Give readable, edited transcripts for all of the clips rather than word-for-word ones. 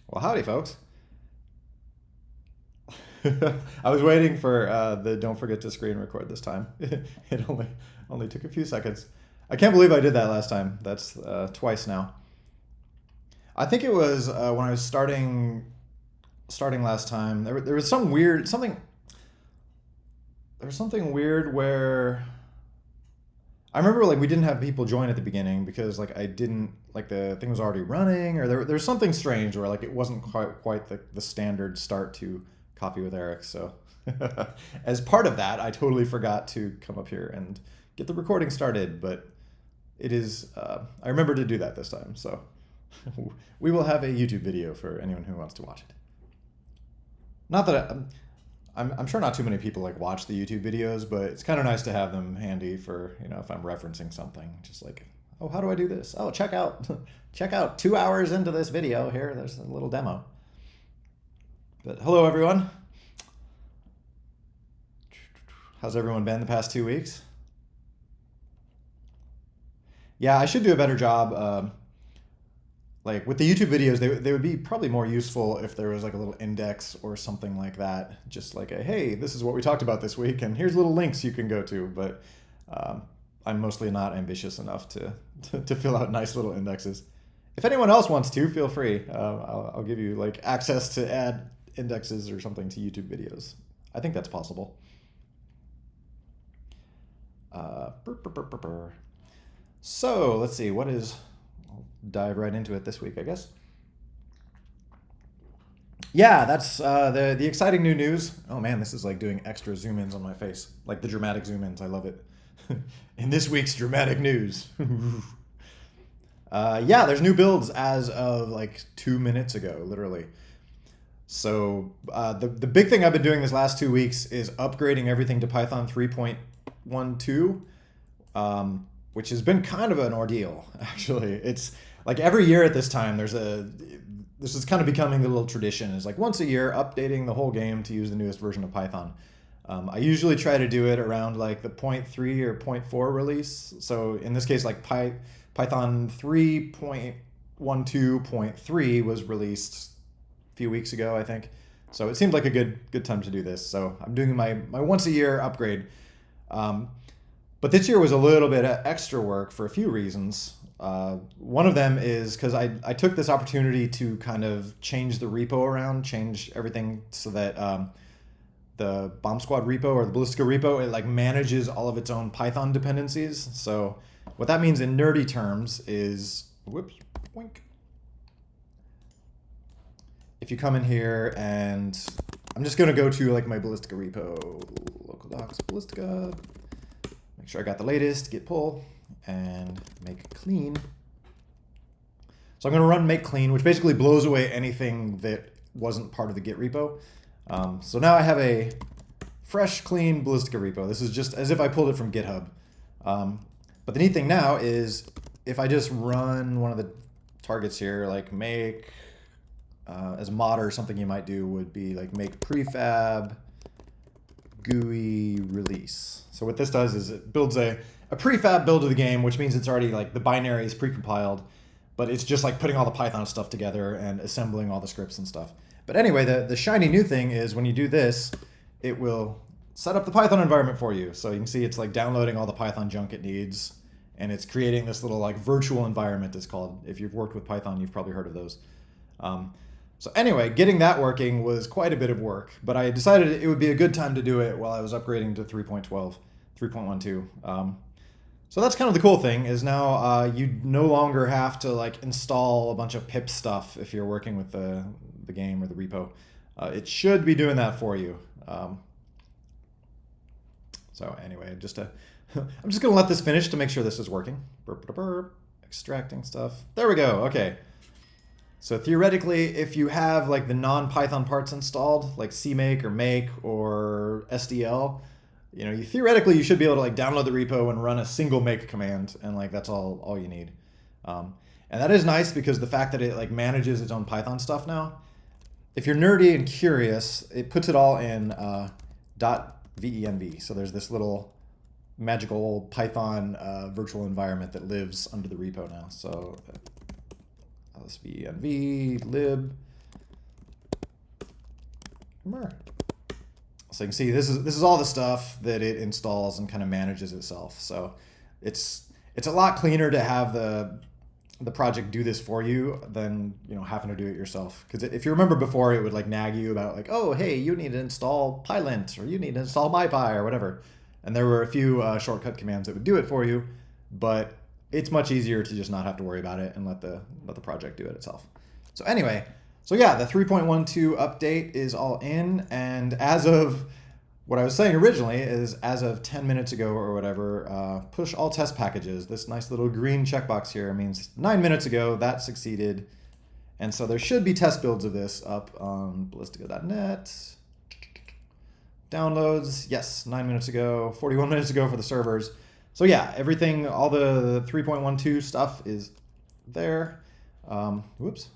Well, howdy, folks. I was waiting for the don't forget to screen record this time. It only took a few seconds. I can't believe I did that last time. That's twice now. I think it was when I was starting last time. There was some weird something. There was something weird where I remember like we didn't have people join at the beginning because like I didn't like the thing was already running, or there was something strange where like it wasn't quite the standard start to Coffee with Eric. So as part of that, I totally forgot to come up here and get the recording started. But it is I remember to do that this time. So we will have a YouTube video for anyone who wants to watch it. Not that I'm sure not too many people like watch the YouTube videos, but it's kind of nice to have them handy for, if I'm referencing something, just like, oh, how do I do this? Oh, check out check out 2 hours into this video here. There's a little demo. But hello, everyone. How's everyone been the past 2 weeks? Yeah, I should do a better job. Like with the YouTube videos, they would be probably more useful if there was like a little index or something like that. Just like a, hey, this is what we talked about this week, and here's little links you can go to. But um, I'm mostly not ambitious enough to fill out nice little indexes. If anyone else wants to, feel free. I'll give you like access to add indexes or something to YouTube videos. I think that's possible. Burr, burr, burr, burr, burr. So let's see, I'll dive right into it this week, I guess. Yeah, that's the exciting new news. Oh man, this is like doing extra zoom ins on my face, like the dramatic zoom ins. I love it. In this week's dramatic news, yeah, there's new builds as of like 2 minutes ago, literally. So the big thing I've been doing this last 2 weeks is upgrading everything to Python 3.12, which has been kind of an ordeal, actually. It's like every year at this time, this is kind of becoming the little tradition. Is like once a year updating the whole game to use the newest version of Python. I usually try to do it around like the point 0.3 or point 0.4 release. So in this case, like Python 3.12.3 was released a few weeks ago, I think. So it seemed like a good time to do this. So I'm doing my once a year upgrade. But this year was a little bit extra work for a few reasons. One of them is because I took this opportunity to kind of change the repo around, change everything so that the Bomb Squad repo or the Ballistica repo, it like manages all of its own Python dependencies. So what that means in nerdy terms is, whoops, wink. If you come in here and I'm just going to go to like my Ballistica repo, local docs, Ballistica, make sure I got the latest, git pull, and make clean. So I'm going to run make clean, which basically blows away anything that wasn't part of the git repo. So now I have a fresh, clean Ballistica repo. This is just as if I pulled it from GitHub. But the neat thing now is if I just run one of the targets here, like make, as a mod or something you might do would be like make prefab GUI release. So what this does is it builds a prefab build of the game, which means it's already like the binary is precompiled, but it's just like putting all the Python stuff together and assembling all the scripts and stuff. But anyway, the shiny new thing is when you do this, it will set up the Python environment for you. So you can see it's like downloading all the Python junk it needs, and it's creating this little like virtual environment, it's called. If you've worked with Python, you've probably heard of those. So anyway, getting that working was quite a bit of work, but I decided it would be a good time to do it while I was upgrading to 3.12, 3.12. So that's kind of the cool thing is now you no longer have to like install a bunch of pip stuff if you're working with the game or the repo. It should be doing that for you. So anyway, I'm just gonna let this finish to make sure this is working. Burp, burp, burp, extracting stuff. There we go. Okay. So theoretically, if you have like the non-Python parts installed, like CMake or make or SDL, theoretically you should be able to like download the repo and run a single make command, and like that's all you need. And that is nice because the fact that it like manages its own Python stuff now. If you're nerdy and curious, it puts it all in .venv. So there's this little magical Python virtual environment that lives under the repo now. So venv lib So you can see this is all the stuff that it installs and kind of manages itself. So it's a lot cleaner to have the project do this for you than having to do it yourself. Because if you remember before, it would like nag you about like, oh hey, you need to install PyLint, or you need to install MyPy or whatever. And there were a few shortcut commands that would do it for you, but it's much easier to just not have to worry about it and let the project do it itself. So anyway. So yeah, the 3.12 update is all in, and as of what I was saying originally is as of 10 minutes ago or whatever, push all test packages. This nice little green checkbox here means 9 minutes ago that succeeded, and so there should be test builds of this up on ballistica.net. Downloads, yes, 9 minutes ago, 41 minutes ago for the servers. So yeah, everything, all the 3.12 stuff is there. Whoops.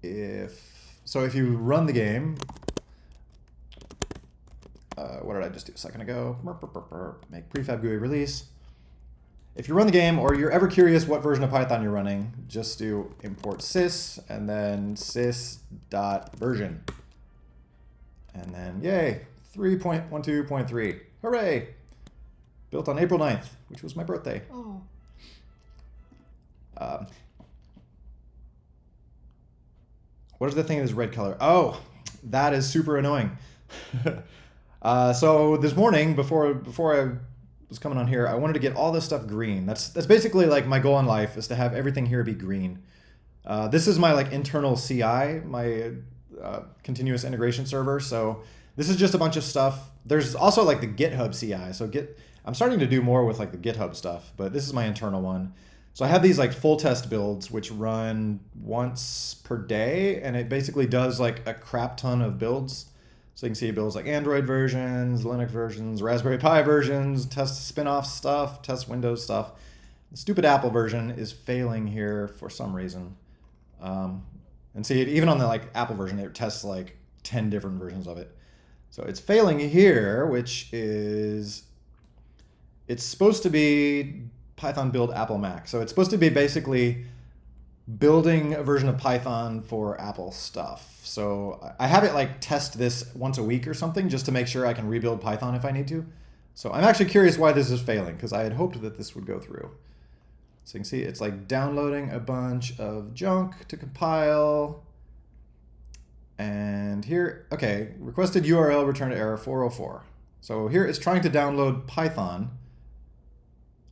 If you run the game, what did I just do a second ago? Make prefab GUI release. If you run the game, or you're ever curious what version of Python you're running, just do import sys and then sys.version. And then yay, 3.12.3. Hooray! Built on April 9th, which was my birthday. Oh. What is the thing in this red color? Oh, that is super annoying. So this morning, before I was coming on here, I wanted to get all this stuff green. That's basically like my goal in life, is to have everything here be green. This is my like internal CI, my continuous integration server. So this is just a bunch of stuff. There's also like the GitHub CI. So I'm starting to do more with like the GitHub stuff, but this is my internal one. So I have these like full test builds which run once per day, and it basically does like a crap ton of builds. So you can see it builds like Android versions, Linux versions, Raspberry Pi versions, tests spin-off stuff, tests Windows stuff. The stupid Apple version is failing here for some reason. And see, even on the like Apple version, it tests like 10 different versions of it. So it's failing here, which is, it's supposed to be Python build Apple Mac. So it's supposed to be basically building a version of Python for Apple stuff. So I have it like test this once a week or something just to make sure I can rebuild Python if I need to. So I'm actually curious why this is failing, because I had hoped that this would go through. So you can see it's like downloading a bunch of junk to compile. And here, okay, requested URL returned error 404. So here it's trying to download Python.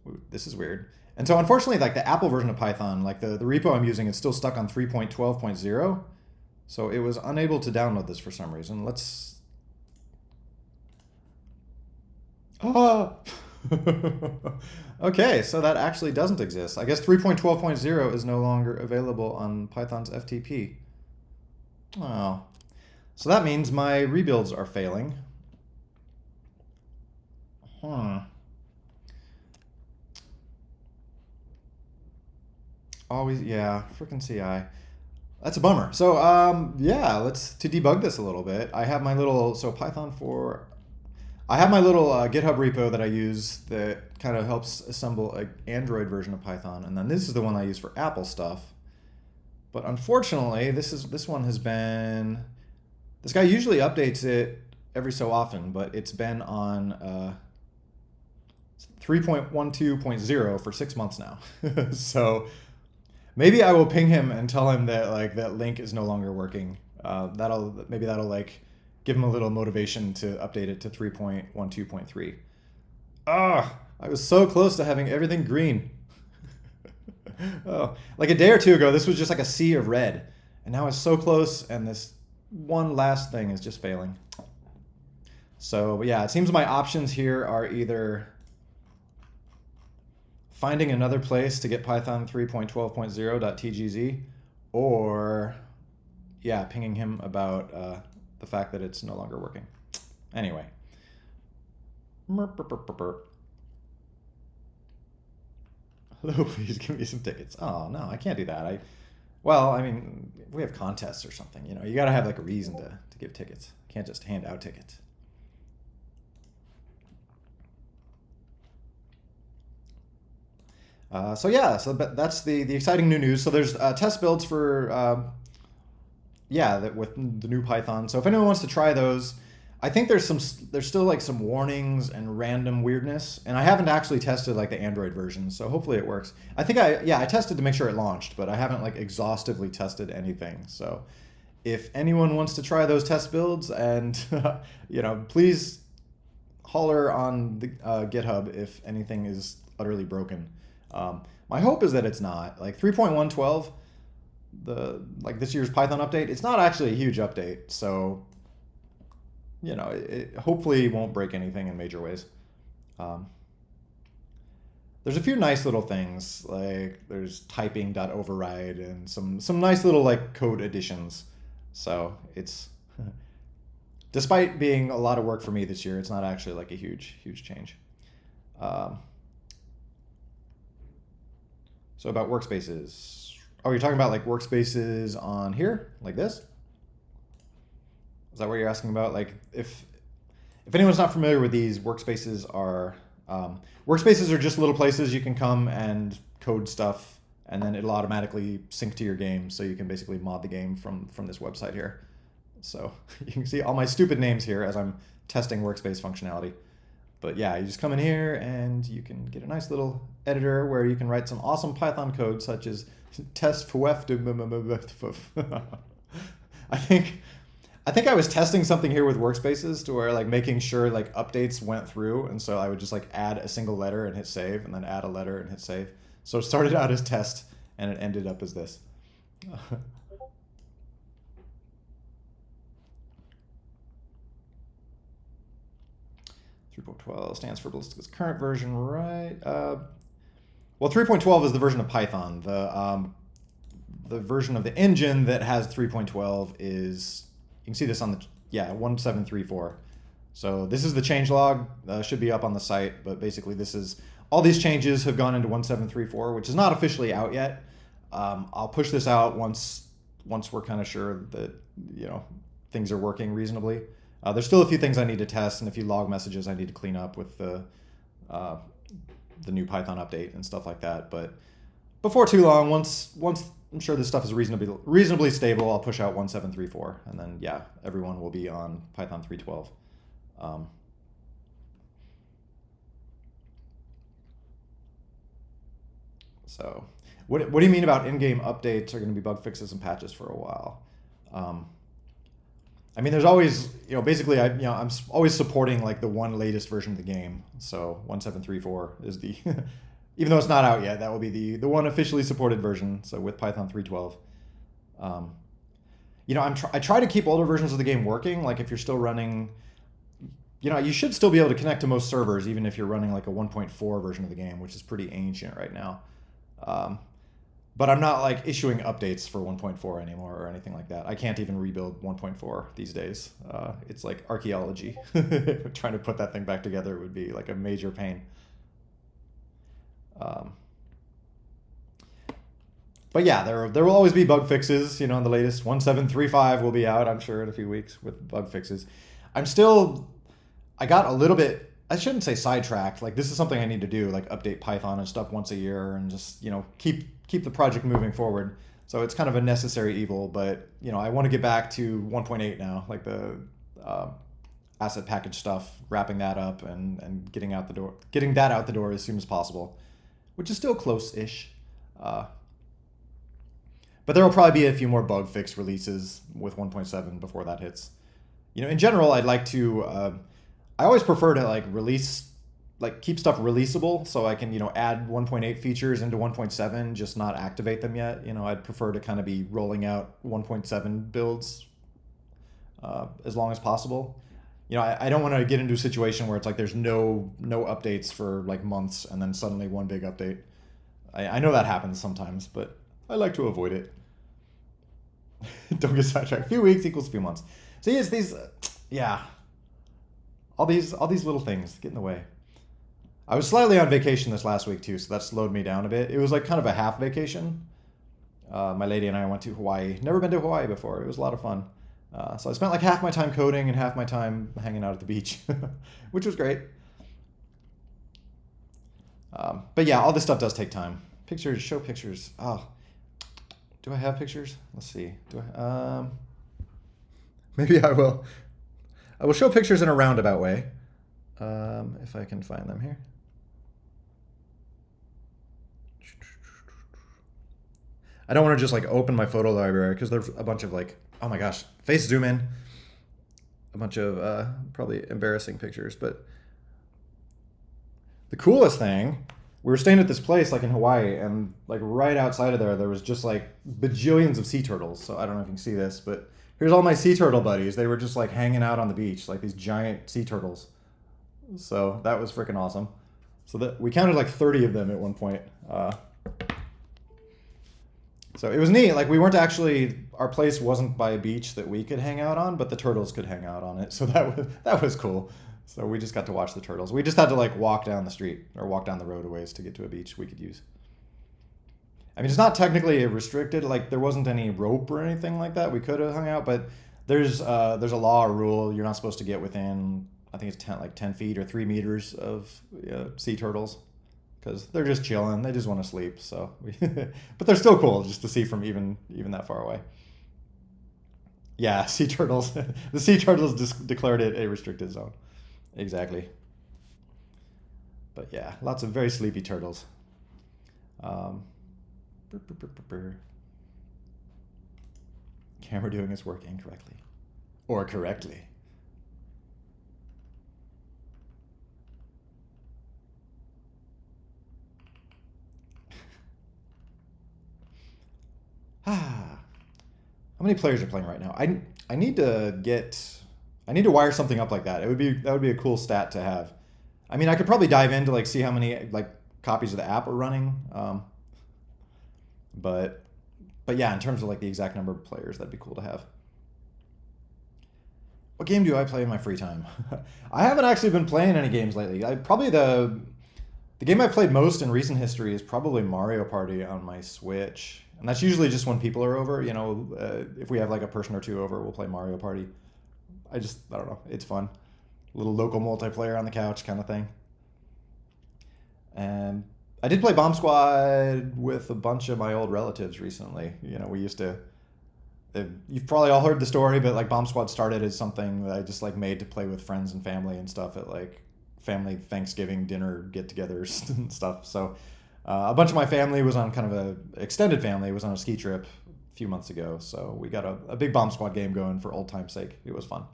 Ooh, this is weird. And so unfortunately, like the Apple version of Python, like the repo I'm using, is still stuck on 3.12.0. So it was unable to download this for some reason. Let's... Oh! Okay, so that actually doesn't exist. I guess 3.12.0 is no longer available on Python's FTP. Oh. So that means my rebuilds are failing. Always, yeah, freaking CI. That's a bummer. So, yeah, to debug this a little bit. I have my little, I have my little GitHub repo that I use that kind of helps assemble an Android version of Python, and then this is the one I use for Apple stuff. But unfortunately, this one has been, this guy usually updates it every so often, but it's been on 3.12.0 for 6 months now. So maybe I will ping him and tell him that like that link is no longer working. Maybe that'll like give him a little motivation to update it to 3.12.3. Ah, I was so close to having everything green. Oh, like a day or two ago, this was just like a sea of red, and now it's so close, and this one last thing is just failing. So yeah, it seems my options here are either finding another place to get Python 3.12.0.tgz, or yeah, pinging him about the fact that it's no longer working. Anyway. Hello, please give me some tickets. Oh, no, I can't do that. Well, I mean, we have contests or something. You know, you got to have like a reason to give tickets. You can't just hand out tickets. So yeah, so that's the exciting new news. So there's test builds for yeah, that with the new Python. So if anyone wants to try those, I think there's still like some warnings and random weirdness, and I haven't actually tested like the Android version, so hopefully it works. I think I tested to make sure it launched, but I haven't like exhaustively tested anything. So if anyone wants to try those test builds, and please holler on the GitHub if anything is utterly broken. My hope is that it's not. Like 3.112, this year's Python update, it's not actually a huge update, so it hopefully won't break anything in major ways. There's a few nice little things, like there's typing.override and some nice little like code additions. So it's despite being a lot of work for me this year, it's not actually like a huge change. So about workspaces. Oh, you're talking about like workspaces on here, like this? Is that what you're asking about? Like if anyone's not familiar with these, workspaces are just little places you can come and code stuff, and then it'll automatically sync to your game, so you can basically mod the game from this website here. So you can see all my stupid names here as I'm testing workspace functionality. But yeah, you just come in here and you can get a nice little editor where you can write some awesome Python code, such as test I think I was testing something here with workspaces to where like making sure like updates went through, and so I would just like add a single letter and hit save, and then add a letter and hit save. So it started out as test and it ended up as this. 3.12 stands for Ballistica's current version, right? Well, 3.12 is the version of Python. The version of the engine that has 3.12 is, you can see this on the, 1734. So this is the changelog, should be up on the site, but basically this is, all these changes have gone into 1734, which is not officially out yet. I'll push this out once we're kind of sure that, things are working reasonably. There's still a few things I need to test and a few log messages I need to clean up with the new Python update and stuff like that. But before too long, once I'm sure this stuff is reasonably stable, I'll push out 1734, and then everyone will be on Python 3.12. So what do you mean about in-game updates are going to be bug fixes and patches for a while? I mean, there's always, basically, I'm always supporting like the one latest version of the game. So 1734 is the, even though it's not out yet, that will be the one officially supported version. So with Python 3.12, I try to keep older versions of the game working. Like if you're still running, you should still be able to connect to most servers, even if you're running like a 1.4 version of the game, which is pretty ancient right now. But I'm not like issuing updates for 1.4 anymore or anything like that. I can't even rebuild 1.4 these days. It's like archaeology. Trying to put that thing back together would be like a major pain. But yeah, there will always be bug fixes. The latest 1735 will be out, I'm sure, in a few weeks with bug fixes. I got a little bit, I shouldn't say sidetracked. Like this is something I need to do, like update Python and stuff once a year and just, keep the project moving forward. So it's kind of a necessary evil, but I want to get back to 1.8 now, like the asset package stuff, wrapping that up and getting that out the door as soon as possible, which is still close-ish. But there will probably be a few more bug fix releases with 1.7 before that hits. In general, I'd like to, I always prefer to keep stuff releasable, so I can, add 1.8 features into 1.7, just not activate them yet. I'd prefer to kind of be rolling out 1.7 builds as long as possible. I don't want to get into a situation where it's like there's no updates for like months and then suddenly one big update. I know that happens sometimes, but I like to avoid it. Don't get sidetracked. A few weeks equals a few months. So yes, all these little things get in the way. I was slightly on vacation this last week too, so that slowed me down a bit. It was like kind of a half vacation. My lady and I went to Hawaii. Never been to Hawaii before. It was a lot of fun. So I spent like half my time coding and half my time hanging out at the beach, which was great. But yeah, all this stuff does take time. Pictures, show pictures. Oh, do I have pictures? Let's see. Do I? Maybe I will. I will show pictures in a roundabout way, if I can find them here. I don't want to just like open my photo library because there's a bunch of like, oh my gosh, face zoom in. A bunch of probably embarrassing pictures, but the coolest thing, we were staying at this place like in Hawaii, and like right outside of there was just like bajillions of sea turtles. So I don't know if you can see this, but here's all my sea turtle buddies. They were just like hanging out on the beach, like these giant sea turtles. So that was freaking awesome. So that we counted like 30 of them at one point. So it was neat. Like we weren't actually, our place wasn't by a beach that we could hang out on, but the turtles could hang out on it. So that was cool. So we just got to watch the turtles. We just had to like walk down the street or walk down the road a ways to get to a beach we could use. I mean, it's not technically restricted. Like there wasn't any rope or anything like that. We could have hung out, but there's a law or rule. You're not supposed to get within, I think it's 10 feet or 3 meters of sea turtles. Because they're just chilling, they just want to sleep. So, but they're still cool just to see from even that far away. Yeah, sea turtles. The sea turtles just declared it a restricted zone. Exactly. But yeah, lots of very sleepy turtles. Camera doing its work incorrectly, or correctly. How many players are playing right now? I need to wire something up like that. That would be a cool stat to have. I mean, I could probably dive in to like see how many like copies of the app are running. But yeah, in terms of like the exact number of players, that'd be cool to have. What game do I play in my free time? I haven't actually been playing any games lately. Probably the game I've played most in recent history is probably Mario Party on my Switch. And that's usually just when people are over. You know, if we have like a person or two over, we'll play Mario Party. I don't know. It's fun. A little local multiplayer on the couch kind of thing. And I did play Bomb Squad with a bunch of my old relatives recently. You know, we used to... You've probably all heard the story, but like Bomb Squad started as something that I just like made to play with friends and family and stuff at like family Thanksgiving dinner get-togethers and stuff. So... a bunch of my family was on kind of extended family was on a ski trip a few months ago, so we got a big Bomb Squad game going for old time's sake. It was fun.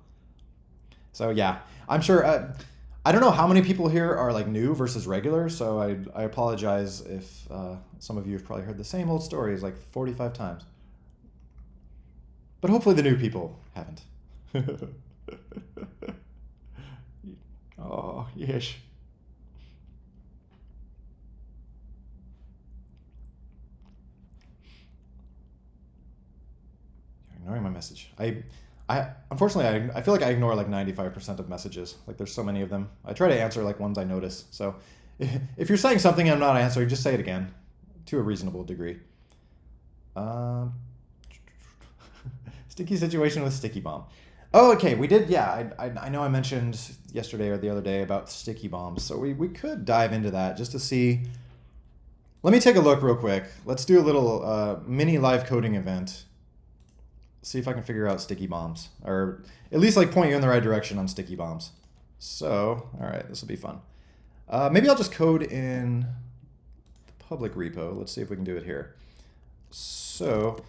So yeah, I'm sure. I don't know how many people here are like new versus regular, so I apologize if some of you have probably heard the same old stories like 45 times. But hopefully the new people haven't. Oh, yes. Ignoring my message. I unfortunately I feel like I ignore like 95% of messages. Like there's so many of them. I try to answer like ones I notice. So if you're saying something I'm not answering, just say it again to a reasonable degree. Sticky situation with Sticky Bomb. Oh, okay, we did. Yeah, I know I mentioned yesterday or the other day about sticky bombs. So we could dive into that just to see. Let me take a look real quick. Let's do a little mini live coding event. See if I can figure out sticky bombs, or at least like point you in the right direction on sticky bombs. So, all right, this will be fun. Maybe I'll just code in the public repo. Let's see if we can do it here. So,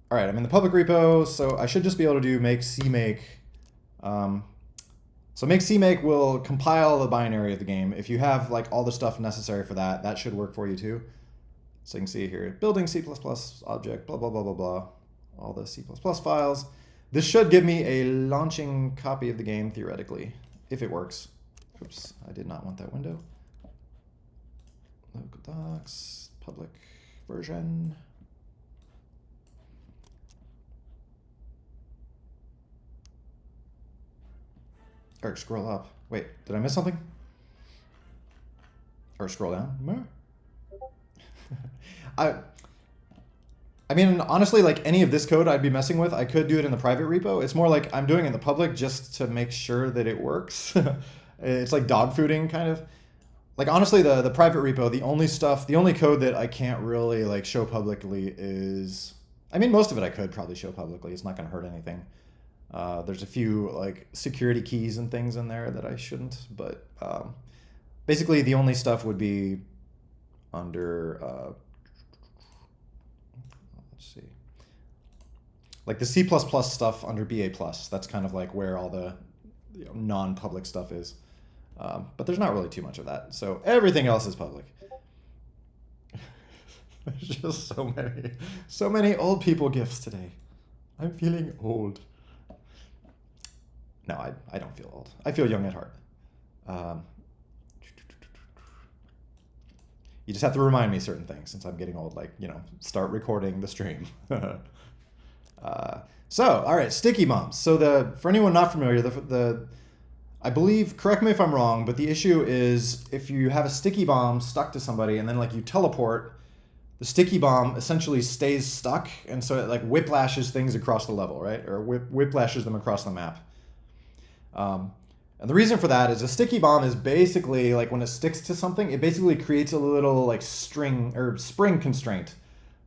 all right, I'm in the public repo, so I should just be able to do make cmake. So make cmake will compile the binary of the game. If you have like all the stuff necessary for that, that should work for you too. So you can see here, building C++ object, blah, blah, blah, blah, blah. All the C++ files. This should give me a launching copy of the game, theoretically, if it works. Oops, I did not want that window. Local docs, public version. Or scroll up. Wait, did I miss something? Or scroll down? I mean, honestly, like any of this code I'd be messing with, I could do it in the private repo. It's more like I'm doing it in the public just to make sure that it works. It's like dog fooding kind of. Like honestly, the private repo, the only code that I can't really like show publicly is, I mean, most of it I could probably show publicly. It's not going to hurt anything. There's a few like security keys and things in there that I shouldn't, but basically the only stuff would be under, let's see, like the C++ stuff under BA+. That's kind of like where all the non-public stuff is. But there's not really too much of that. So everything else is public. There's just so many old people gifs today. I'm feeling old. No, I don't feel old. I feel young at heart. You just have to remind me certain things since I'm getting old, like, start recording the stream. All right, sticky bombs. So for anyone not familiar, I believe, correct me if I'm wrong, but the issue is if you have a sticky bomb stuck to somebody and then like you teleport, the sticky bomb essentially stays stuck, and so it like whiplashes things across the level, right? Or whiplashes them across the map. And the reason for that is a sticky bomb is basically like when it sticks to something, it basically creates a little like string or spring constraint.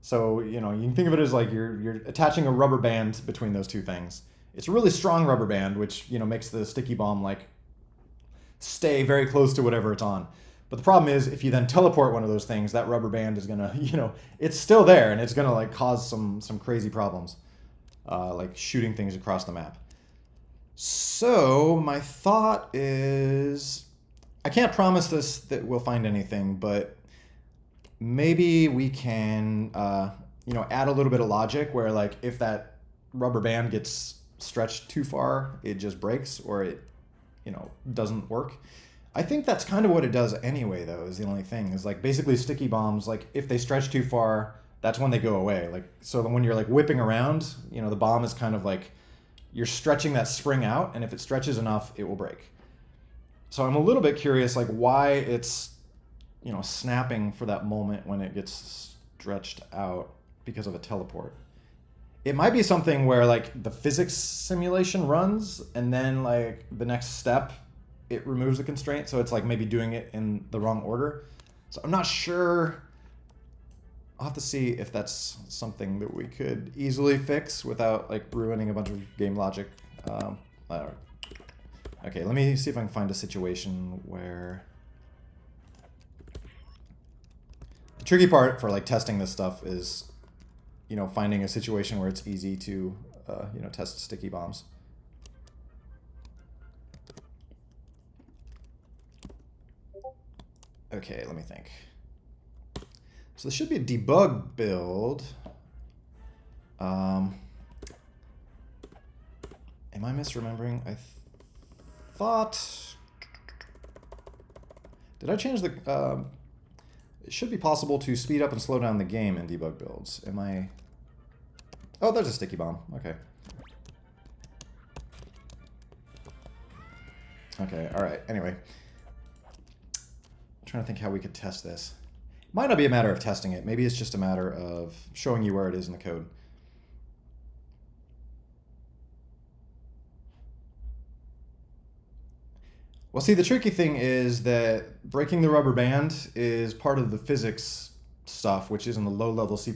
So, you can think of it as like you're attaching a rubber band between those two things. It's a really strong rubber band, which, makes the sticky bomb like stay very close to whatever it's on. But the problem is if you then teleport one of those things, that rubber band is gonna, it's still there and it's gonna like cause some crazy problems, like shooting things across the map. So my thought is, I can't promise that we'll find anything, but maybe we can, add a little bit of logic where like if that rubber band gets stretched too far, it just breaks or it, doesn't work. I think that's kind of what it does anyway, though, is the only thing. Is like basically sticky bombs, like if they stretch too far, that's when they go away. Like, so when you're like whipping around, the bomb is kind of like, you're stretching that spring out, and if it stretches enough, it will break. So I'm a little bit curious, like why it's, snapping for that moment when it gets stretched out because of a teleport. It might be something where like the physics simulation runs, and then like the next step, it removes the constraint. So it's like maybe doing it in the wrong order. So I'm not sure. I'll have to see if that's something that we could easily fix without like ruining a bunch of game logic. Okay, let me see if I can find a situation where... The tricky part for like testing this stuff is, finding a situation where it's easy to, test sticky bombs. Okay, let me think. So this should be a debug build. Am I misremembering? I thought... Did I change the... It should be possible to speed up and slow down the game in debug builds. Am I... Oh, there's a sticky bomb. Okay. Okay, all right. Anyway. I'm trying to think how we could test this. Might not be a matter of testing it. Maybe it's just a matter of showing you where it is in the code. Well, see, the tricky thing is that breaking the rubber band is part of the physics stuff, which is in the low-level C++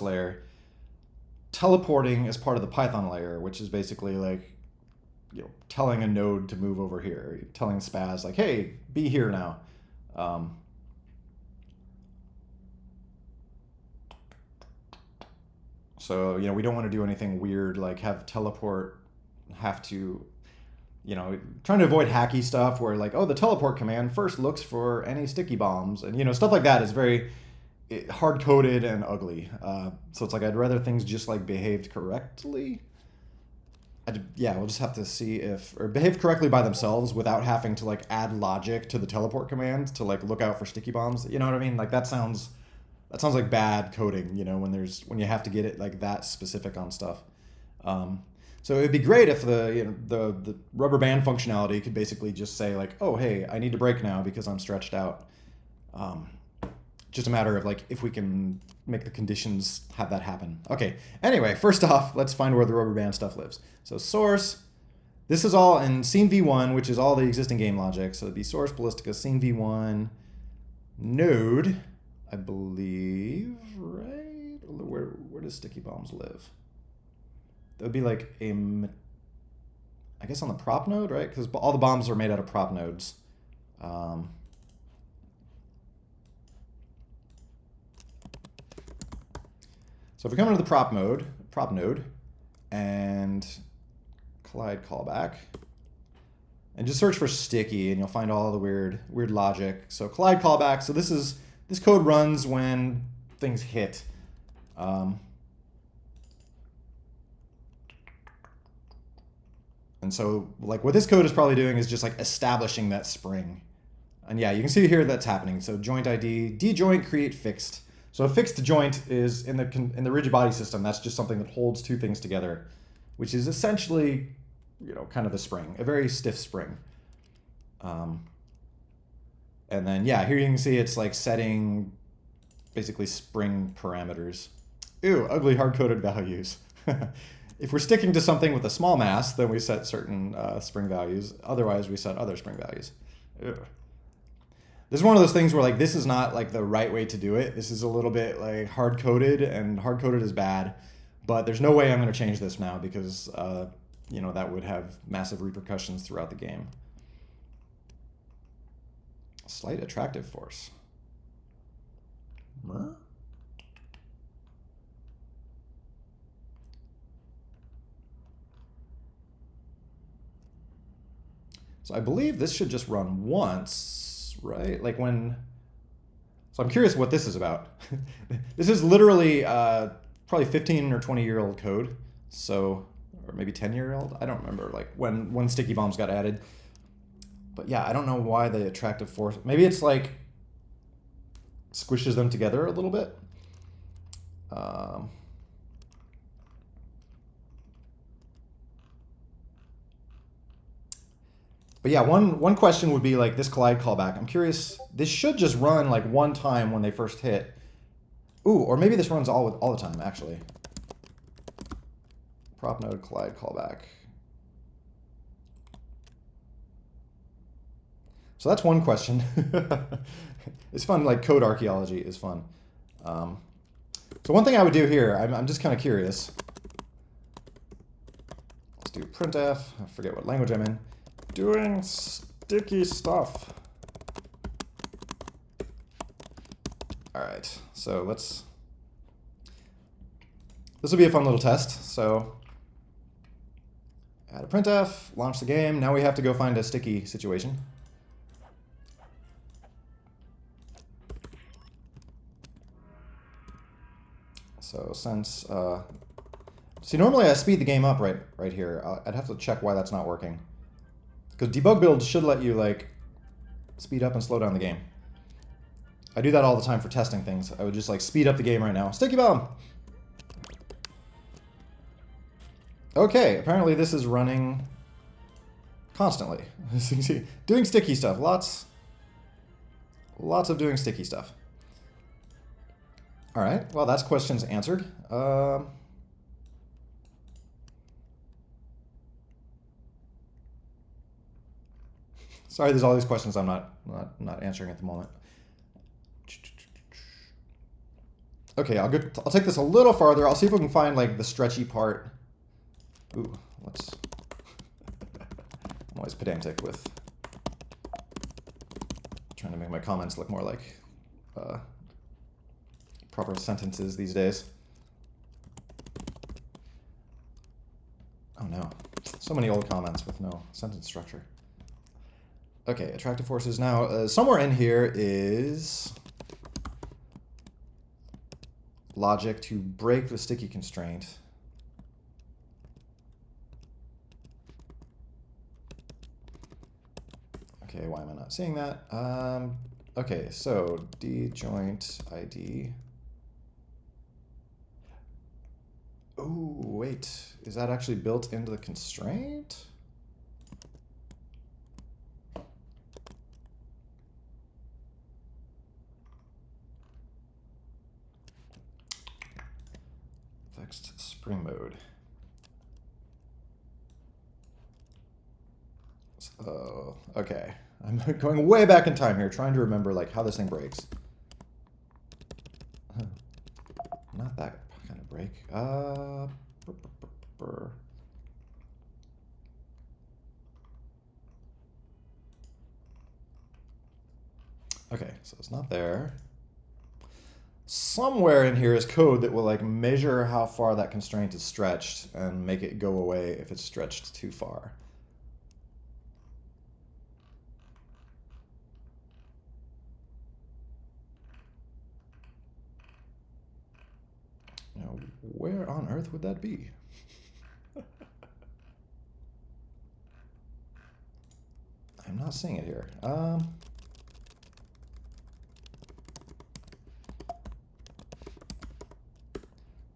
layer. Teleporting is part of the Python layer, which is basically like, telling a node to move over here, telling Spaz like, hey, be here now. So, we don't want to do anything weird, like have teleport have to, trying to avoid hacky stuff where like, oh, the teleport command first looks for any sticky bombs, and, stuff like that is very hard-coded and ugly. So it's like, I'd rather things just like behaved correctly. Yeah, we'll just have to see or behave correctly by themselves without having to like add logic to the teleport command to like look out for sticky bombs. You know what I mean? Like that sounds like bad coding, when you have to get it like that specific on stuff. So it'd be great if the rubber band functionality could basically just say like, oh, hey, I need to break now because I'm stretched out. Just a matter of like if we can make the conditions have that happen. Okay, anyway, first off, let's find where the rubber band stuff lives. So source, this is all in scene v1, which is all the existing game logic. So it'd be source Ballistica scene v1 node, I believe, right? Where does sticky bombs live? That would be like a I guess on the prop node, right? Because all the bombs are made out of prop nodes. So if we come into the prop node, and collide callback, and just search for sticky, and you'll find all the weird logic. So collide callback. So this code runs when things hit. And so like what this code is probably doing is just like establishing that spring. And yeah, you can see here that's happening. So joint ID, djoint, create fixed. So a fixed joint is in the rigid body system. That's just something that holds two things together, which is essentially, kind of a spring, a very stiff spring. And then yeah, here you can see it's like setting basically spring parameters. Ew, ugly hard-coded values. If we're sticking to something with a small mass, then we set certain spring values. Otherwise, we set other spring values. Ew. This is one of those things where like this is not like the right way to do it. This is a little bit like hard-coded, and hard-coded is bad. But there's no way I'm going to change this now because that would have massive repercussions throughout the game. Slight attractive force. Huh? So I believe this should just run once, right? Like when... So I'm curious what this is about. This is literally probably 15 or 20-year-old code. So, or maybe 10-year-old. I don't remember like when sticky bombs got added. But yeah, I don't know why the attractive force... Maybe it's like squishes them together a little bit. But yeah, one question would be like this collide callback. I'm curious, this should just run like one time when they first hit. Ooh, or maybe this runs all the time, actually. Prop node collide callback. So that's one question. It's fun, like code archaeology is fun. So one thing I would do here, I'm just kind of curious. Let's do printf, I forget what language I'm in. Doing sticky stuff. All right, so this will be a fun little test. So add a printf, launch the game. Now we have to go find a sticky situation. So since, see, normally I speed the game up right here. I'd have to check why that's not working. Because debug build should let you like speed up and slow down the game. I do that all the time for testing things. I would just like speed up the game right now. Sticky bomb! Okay, apparently this is running constantly. Doing sticky stuff. Lots of doing sticky stuff. All right, well, that's questions answered. Sorry, there's all these questions I'm not answering at the moment. Okay, I'll take this a little farther. I'll see if we can find like the stretchy part. Ooh, let's. I'm always pedantic with trying to make my comments look more like proper sentences these days. Oh no, so many old comments with no sentence structure. Okay, attractive forces. Now, somewhere in here is logic to break the sticky constraint. Okay, why am I not seeing that? Okay, so djoint ID. Oh, wait, is that actually built into the constraint? Fixed spring mode. So, okay. I'm going way back in time here, trying to remember like how this thing breaks. Not that kind of break. Okay, so it's not there. Somewhere in here is code that will like measure how far that constraint is stretched and make it go away if it's stretched too far. Now, where on earth would that be? I'm not seeing it here.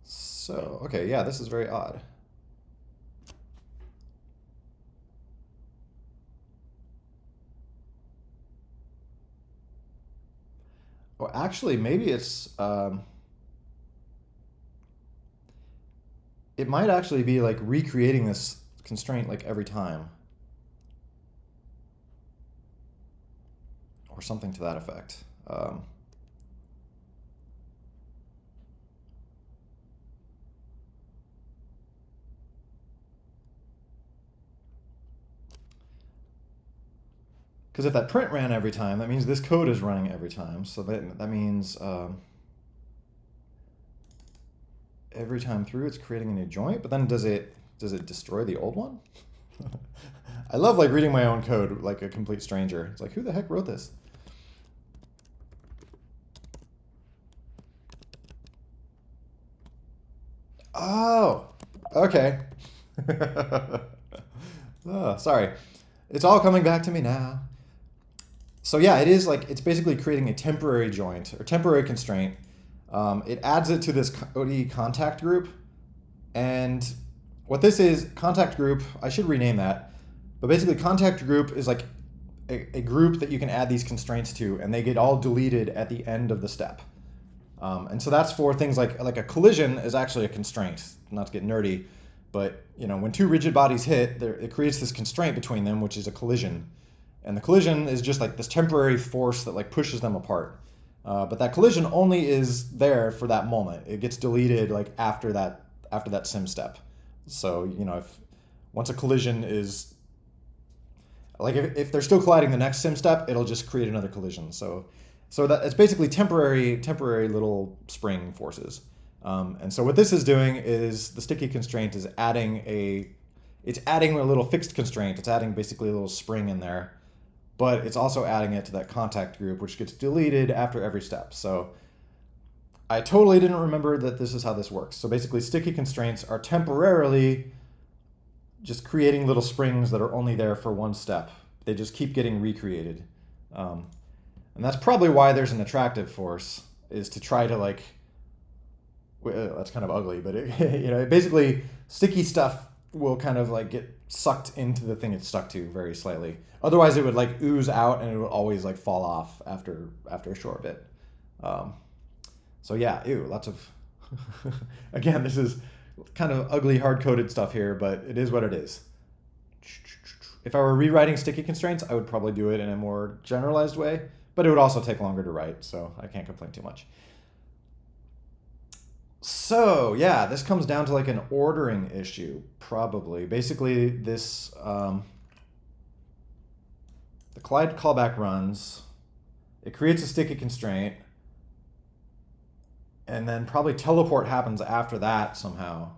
So, okay, yeah, this is very odd. Oh, actually, maybe it's, it might actually be like recreating this constraint like every time. Or something to that effect. Because if that print ran every time, that means this code is running every time. So that means every time through it's creating a new joint, but then does it destroy the old one? I love like reading my own code like a complete stranger. It's like, who the heck wrote this? Oh, okay. Oh, sorry. It's all coming back to me now. So yeah, it is like, it's basically creating a temporary joint or temporary constraint. It adds it to this ODE contact group. And what this is, contact group, I should rename that. But basically contact group is like a group that you can add these constraints to, and they get all deleted at the end of the step. And so that's for things like a collision is actually a constraint, not to get nerdy, but you know, when two rigid bodies hit, it creates this constraint between them, which is a collision. And the collision is just like this temporary force that like pushes them apart. But that collision only is there for that moment. It gets deleted like after that sim step. So, you know, if once a collision is like if they're still colliding the next sim step, it'll just create another collision. So that it's basically temporary little spring forces. And so what this is doing is the sticky constraint is adding a little fixed constraint. It's adding basically a little spring in there, but it's also adding it to that contact group, which gets deleted after every step. So I totally didn't remember that this is how this works. So basically sticky constraints are temporarily just creating little springs that are only there for one step. They just keep getting recreated. And that's probably why there's an attractive force, is to try to like, that's kind of ugly, but it, you know, basically sticky stuff will kind of like get sucked into the thing it's stuck to very slightly. Otherwise it would like ooze out and it would always like fall off after a short bit. So yeah, ew, lots of, again, this is kind of ugly hard-coded stuff here, but it is what it is. If I were rewriting sticky constraints, I would probably do it in a more generalized way, but it would also take longer to write, so I can't complain too much. So yeah, this comes down to like an ordering issue, probably. Basically, this the collide callback runs, it creates a sticky constraint, and then probably teleport happens after that somehow.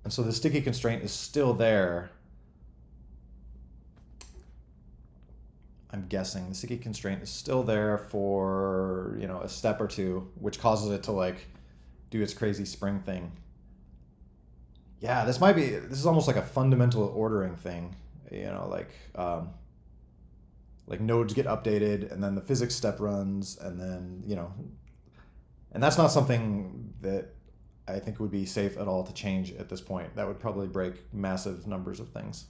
And so the sticky constraint is still there. I'm guessing the sticky constraint is still there for, you know, a step or two, which causes it to like do its crazy spring thing. Yeah, this is almost like a fundamental ordering thing, you know, like nodes get updated and then the physics step runs and then, you know, and that's not something that I think would be safe at all to change at this point. That would probably break massive numbers of things.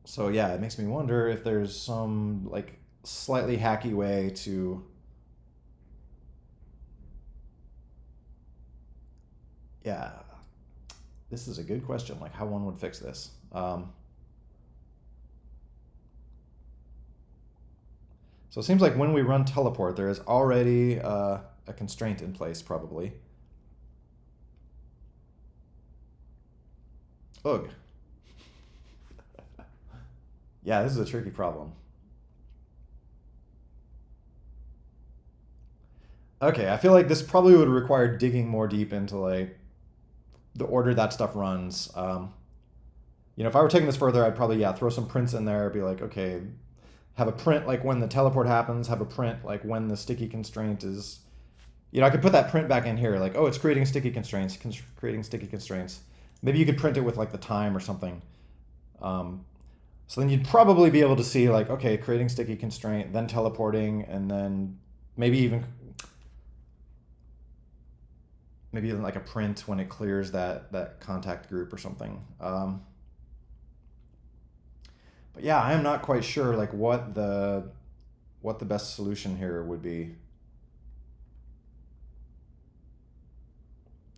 So yeah, it makes me wonder if there's some like slightly hacky way to, yeah, this is a good question, like how one would fix this. So it seems like when we run teleport, there is already a constraint in place, probably. Ugh. Yeah, this is a tricky problem. Okay, I feel like this probably would require digging more deep into like the order that stuff runs. If I were taking this further, I'd probably throw some prints in there. Be like, okay, have a print like when the teleport happens. Have a print like when the sticky constraint is. I could put that print back in here, like, oh, it's creating sticky constraints, creating sticky constraints. Maybe you could print it with like the time or something. So then you'd probably be able to see like, okay, creating sticky constraint, then teleporting, and then maybe even like a print when it clears that contact group or something. But yeah, I am not quite sure like what the best solution here would be.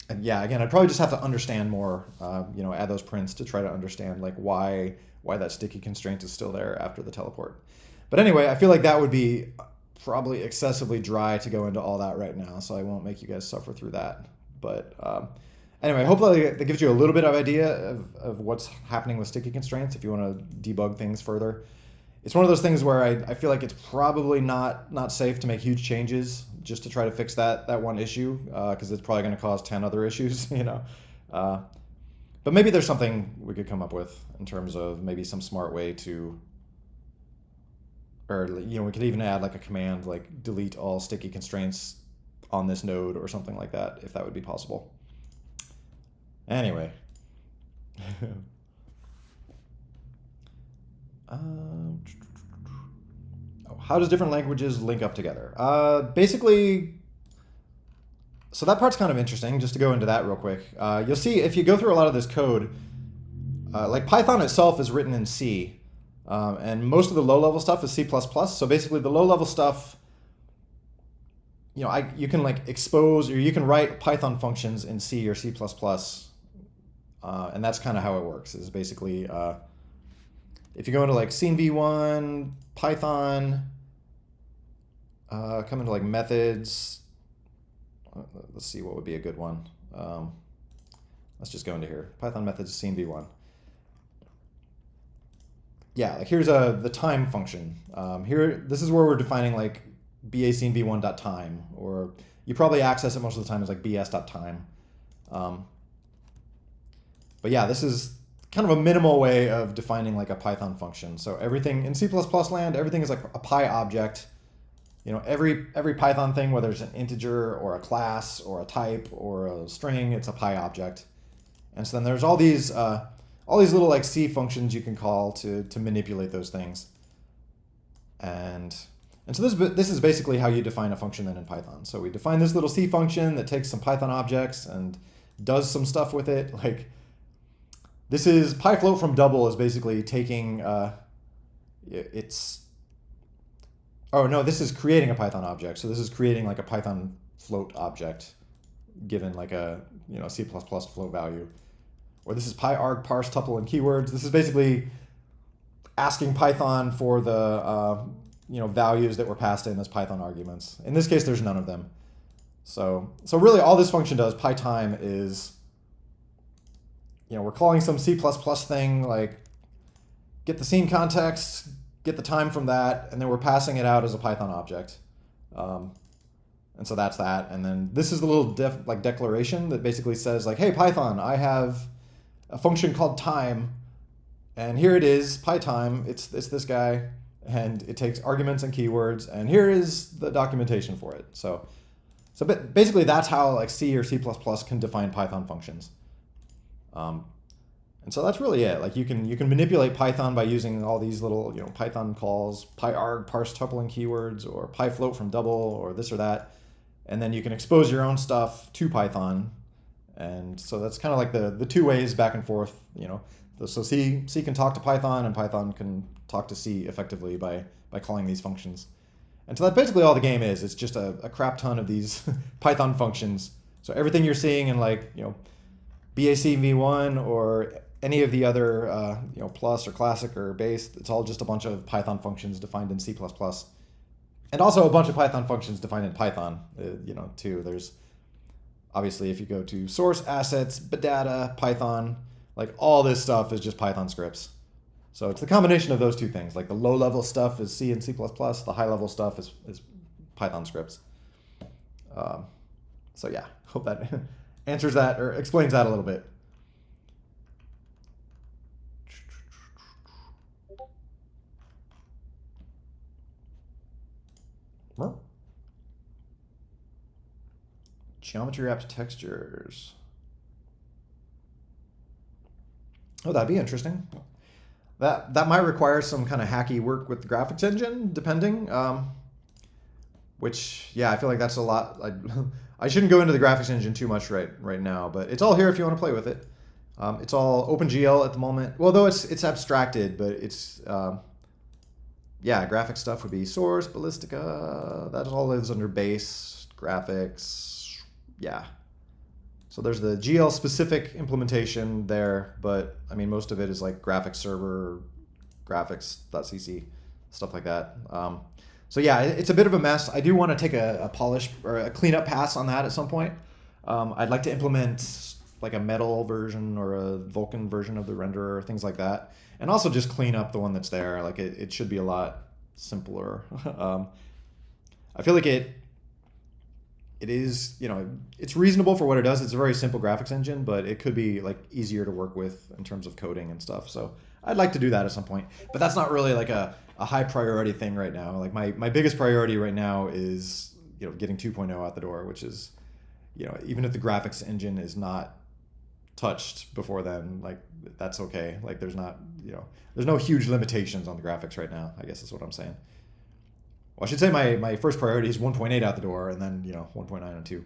And yeah, again, I'd probably just have to understand more, add those prints to try to understand like why that sticky constraint is still there after the teleport. But anyway, I feel like that would be probably excessively dry to go into all that right now, so I won't make you guys suffer through that. But anyway, hopefully that gives you a little bit of idea of what's happening with sticky constraints if you want to debug things further. It's one of those things where I feel like it's probably not safe to make huge changes just to try to fix that one issue, because it's probably going to cause 10 other issues, But maybe there's something we could come up with in terms of maybe some smart way to, or we could even add like a command like delete all sticky constraints on this node or something like that, if that would be possible. Anyway. How does different languages link up together? Basically, so that part's kind of interesting, just to go into that real quick. You'll see if you go through a lot of this code, like Python itself is written in C, and most of the low-level stuff is C++. So basically the low-level stuff, you can like expose, or you can write Python functions in C or C++, and that's kind of how it works, is basically, if you go into like scene v1, Python, come into like methods. Let's see what would be a good one. Let's just go into here. Python methods scene v1. Yeah, like here's the time function. This is where we're defining like ba scene v1.time, or you probably access it most of the time as like bs.time. But yeah, this is kind of a minimal way of defining like a Python function. So everything in C++ land, everything is like a Py object. Every Python thing, whether it's an integer or a class or a type or a string, it's a Py object. And so then there's all these little like C functions you can call to manipulate those things. And so this is basically how you define a function then in Python. So we define this little C function that takes some Python objects and does some stuff with it. Like this is PyFloat from double is basically taking this is creating a Python object. So this is creating like a Python float object given like a C++ float value. Or this is pyarg parse tuple and keywords. This is basically asking Python for the values that were passed in as Python arguments. In this case, there's none of them. So really all this function does, pytime, is we're calling some C++ thing like get the scene context, get the time from that, and then we're passing it out as a Python object. And so that's that. And then this is the little declaration that basically says like, hey, Python, I have a function called time, and here it is, pytime. It's this guy, and it takes arguments and keywords, and here is the documentation for it. So basically that's how like C or C++ can define Python functions. And so that's really it. Like you can manipulate Python by using all these little Python calls, pyarg parse tuple and keywords, or pyfloat from double, or this or that, and then you can expose your own stuff to Python. And so that's kind of like the two ways back and forth. So C can talk to Python, and Python can talk to C effectively by calling these functions. And so that's basically all the game is. It's just a crap ton of these Python functions. So everything you're seeing in like BAC v1 or any of the other plus or classic or base, it's all just a bunch of Python functions defined in C++. And also a bunch of Python functions defined in Python, too. There's obviously, if you go to source, assets, data, Python, like all this stuff is just Python scripts. So it's the combination of those two things. Like the low level stuff is C and C++, the high level stuff is Python scripts. So yeah, hope that answers that or explains that a little bit. Geometry wrapped textures. Oh, that'd be interesting. That might require some kind of hacky work with the graphics engine, depending. Which, yeah, I feel like that's a lot. I shouldn't go into the graphics engine too much right now, but it's all here if you want to play with it. It's all OpenGL at the moment. Well, though it's abstracted, but it's yeah, graphic stuff would be source, Ballistica. That all lives under base graphics. Yeah. So there's the GL specific implementation there, but I mean most of it is like graphics server, graphics.cc, stuff like that. So yeah, it's a bit of a mess. I do want to take a polish or a cleanup pass on that at some point. I'd like to implement like a metal version or a Vulkan version of the renderer, things like that. And also just clean up the one that's there. Like it should be a lot simpler. I feel like it is, you know, it's reasonable for what it does. It's a very simple graphics engine, but it could be like easier to work with in terms of coding and stuff. So I'd like to do that at some point, but that's not really like a high priority thing right now. Like my biggest priority right now is, you know, getting 2.0 out the door, which is, you know, even if the graphics engine is not touched before then, like that's okay. Like there's not, you know, there's no huge limitations on the graphics right now, I guess is what I'm saying. Well, I should say my first priority is 1.8 out the door, and then, you know, 1.9 and 2.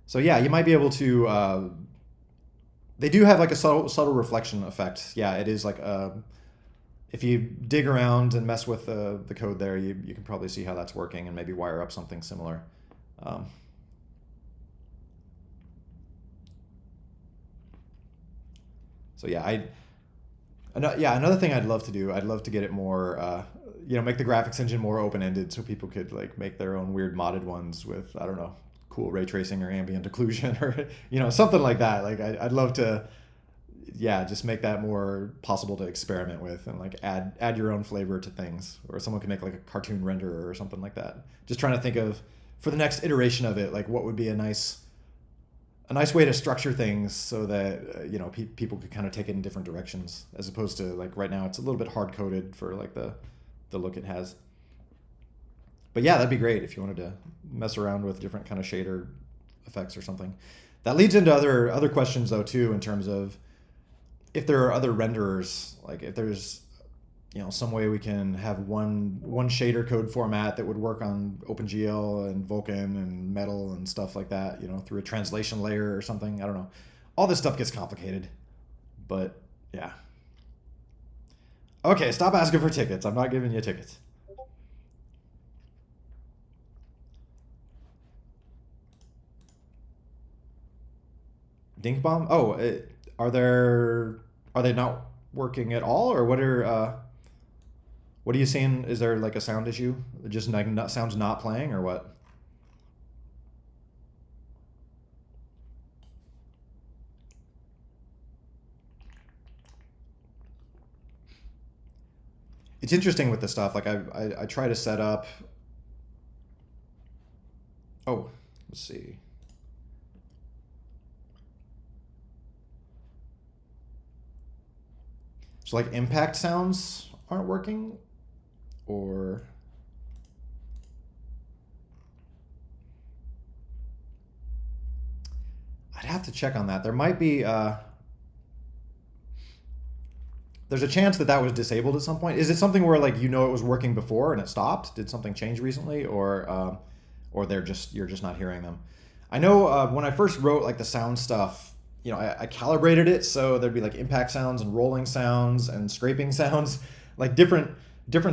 So yeah, you might be able to. They do have like a subtle reflection effect. Yeah, it is like if you dig around and mess with the code there, you can probably see how that's working and maybe wire up something similar. So yeah, another thing I'd love to do, I'd love to get it more, you know, make the graphics engine more open-ended so people could like make their own weird modded ones with, I don't know, cool ray tracing or ambient occlusion or, you know, something like that. Like I'd love to, yeah, just make that more possible to experiment with and like add your own flavor to things, or someone can make like a cartoon renderer or something like that. Just trying to think of, for the next iteration of it, like what would be a nice way to structure things so that you know, people could kind of take it in different directions, as opposed to like right now it's a little bit hard coded for like the look it has. But yeah, that'd be great if you wanted to mess around with different kind of shader effects or something. That leads into other questions though too, in terms of if there are other renderers, like if there's, you know, some way we can have one shader code format that would work on OpenGL and Vulkan and Metal and stuff like that, you know, through a translation layer or something. I don't know. All this stuff gets complicated, but yeah. Okay, stop asking for tickets. I'm not giving you tickets. Dink bomb? Oh, are they not working at all, or what are you seeing? Is there like a sound issue? Just like sounds not playing, or what? It's interesting with this stuff. Like I try to set up. Oh, let's see. So like impact sounds aren't working, or I'd have to check on that. There might be there's a chance that was disabled at some point. Is it something where like, you know, it was working before and it stopped? Did something change recently, or you're just not hearing them? I know when I first wrote like the sound stuff, you know, I calibrated it so there'd be like impact sounds and rolling sounds and scraping sounds, like different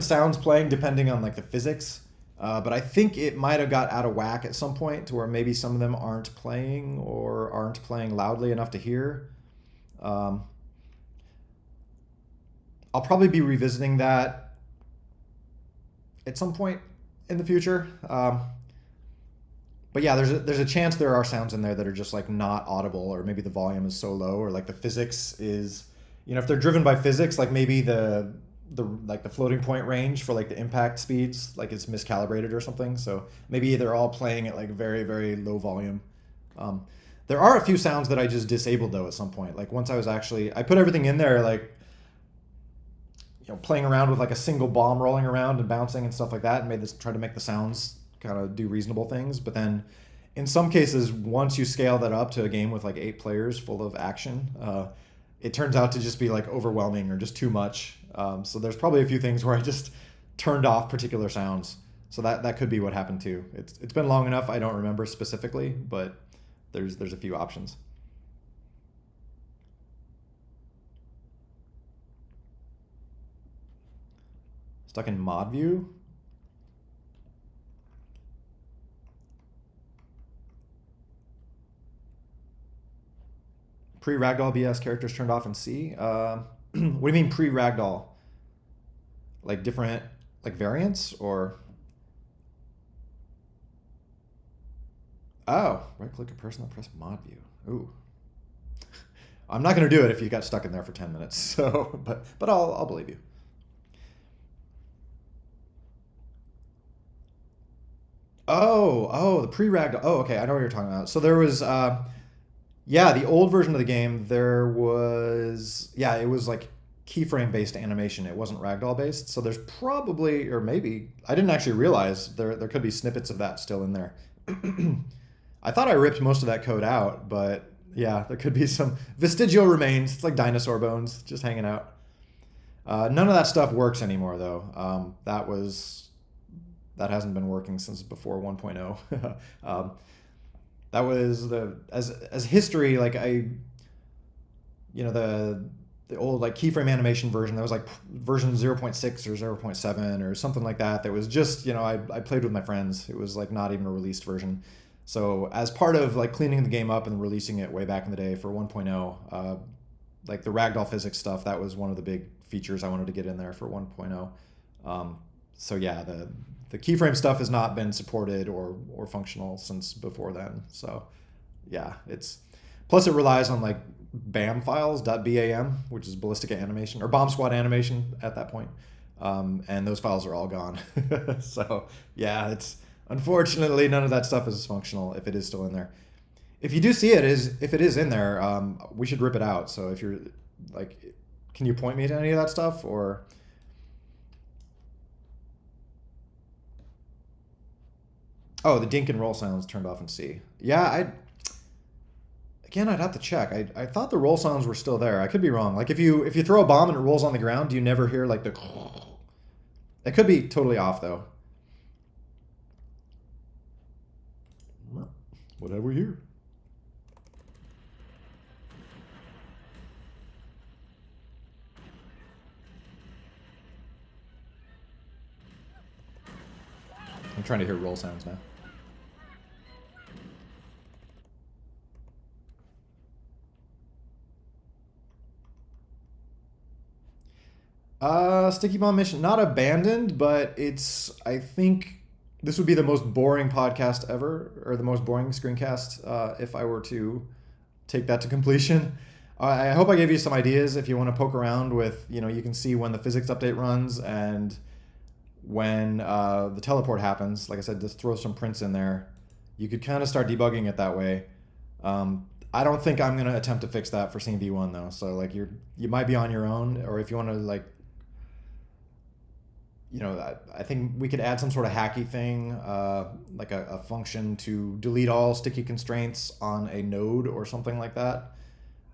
sounds playing depending on like the physics. But I think it might have got out of whack at some point to where maybe some of them aren't playing or aren't playing loudly enough to hear. I'll probably be revisiting that at some point in the future. But yeah, there's a chance there are sounds in there that are just like not audible, or maybe the volume is so low, or like the physics is, if they're driven by physics, like maybe the floating point range for like the impact speeds like it's miscalibrated or something. So maybe they're all playing at like very very low volume. There are a few sounds that I just disabled though at some point. Like once I put everything in there, like playing around with like a single bomb rolling around and bouncing and stuff like that, and try to make the sounds kind of do reasonable things. But then in some cases, once you scale that up to a game with like 8 players full of action, it turns out to just be like overwhelming or just too much. So there's probably a few things where I just turned off particular sounds. So that could be what happened too. It's been long enough, I don't remember specifically, but there's a few options. Stuck in mod view. Pre-ragdoll BS characters turned off in C. What do you mean pre-ragdoll? Like different like variants or? Oh, right click a person and press mod view. Ooh. I'm not gonna do it if you got stuck in there for 10 minutes. So, but I'll believe you. Oh, the pre-ragdoll. Oh, okay, I know what you're talking about. So there was, yeah, the old version of the game. There was, yeah, it was like keyframe based animation. It wasn't ragdoll based. So there's probably, or maybe I didn't actually realize there could be snippets of that still in there. I thought I ripped most of that code out, but yeah, there could be some vestigial remains. It's like dinosaur bones just hanging out. None of that stuff works anymore, though. That hasn't been working since before 1.0. That was as history, like the old like keyframe animation version. That was like version 0.6 or 0.7 or something like that. That was just I played with my friends. It was like not even a released version. So as part of like cleaning the game up and releasing it way back in the day for 1.0, like the ragdoll physics stuff, that was one of the big features I wanted to get in there for 1.0. So yeah, the keyframe stuff has not been supported or functional since before then. So yeah, plus it relies on like BAM files, .bam, which is ballistic animation or bomb squad animation at that point. And those files are all gone. So yeah, unfortunately none of that stuff is functional if it is still in there. If you do see it, if it is in there, we should rip it out. So if you're like, can you point me to any of that stuff or? Oh, the dink and roll sounds turned off in C. Yeah, I'd have to check. I thought the roll sounds were still there. I could be wrong. Like if you throw a bomb and it rolls on the ground, do you never hear like the? It could be totally off though. What have we here? I'm trying to hear roll sounds now. Sticky Bomb Mission, not abandoned, but I think this would be the most boring podcast ever, or the most boring screencast if I were to take that to completion. I hope I gave you some ideas if you want to poke around with, you can see when the physics update runs and when the teleport happens. Like I said, just throw some prints in there. You could kind of start debugging it that way. I don't think I'm going to attempt to fix that for Scene V1 though. So like you might be on your own, or if you want to like, I think we could add some sort of hacky thing, like a function to delete all sticky constraints on a node or something like that.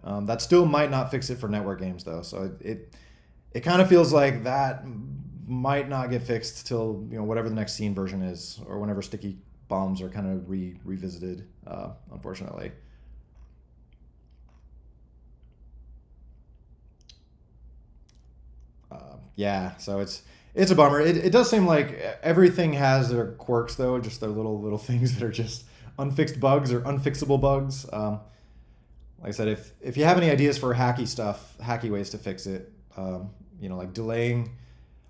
That still might not fix it for network games though. So it kind of feels like that might not get fixed till whatever the next scene version is, or whenever sticky bombs are kind of revisited. Unfortunately. Yeah, so it's a bummer. It does seem like everything has their quirks though, just their little things that are just unfixed bugs or unfixable bugs. Like I said, if you have any ideas for hacky ways to fix it, like delaying.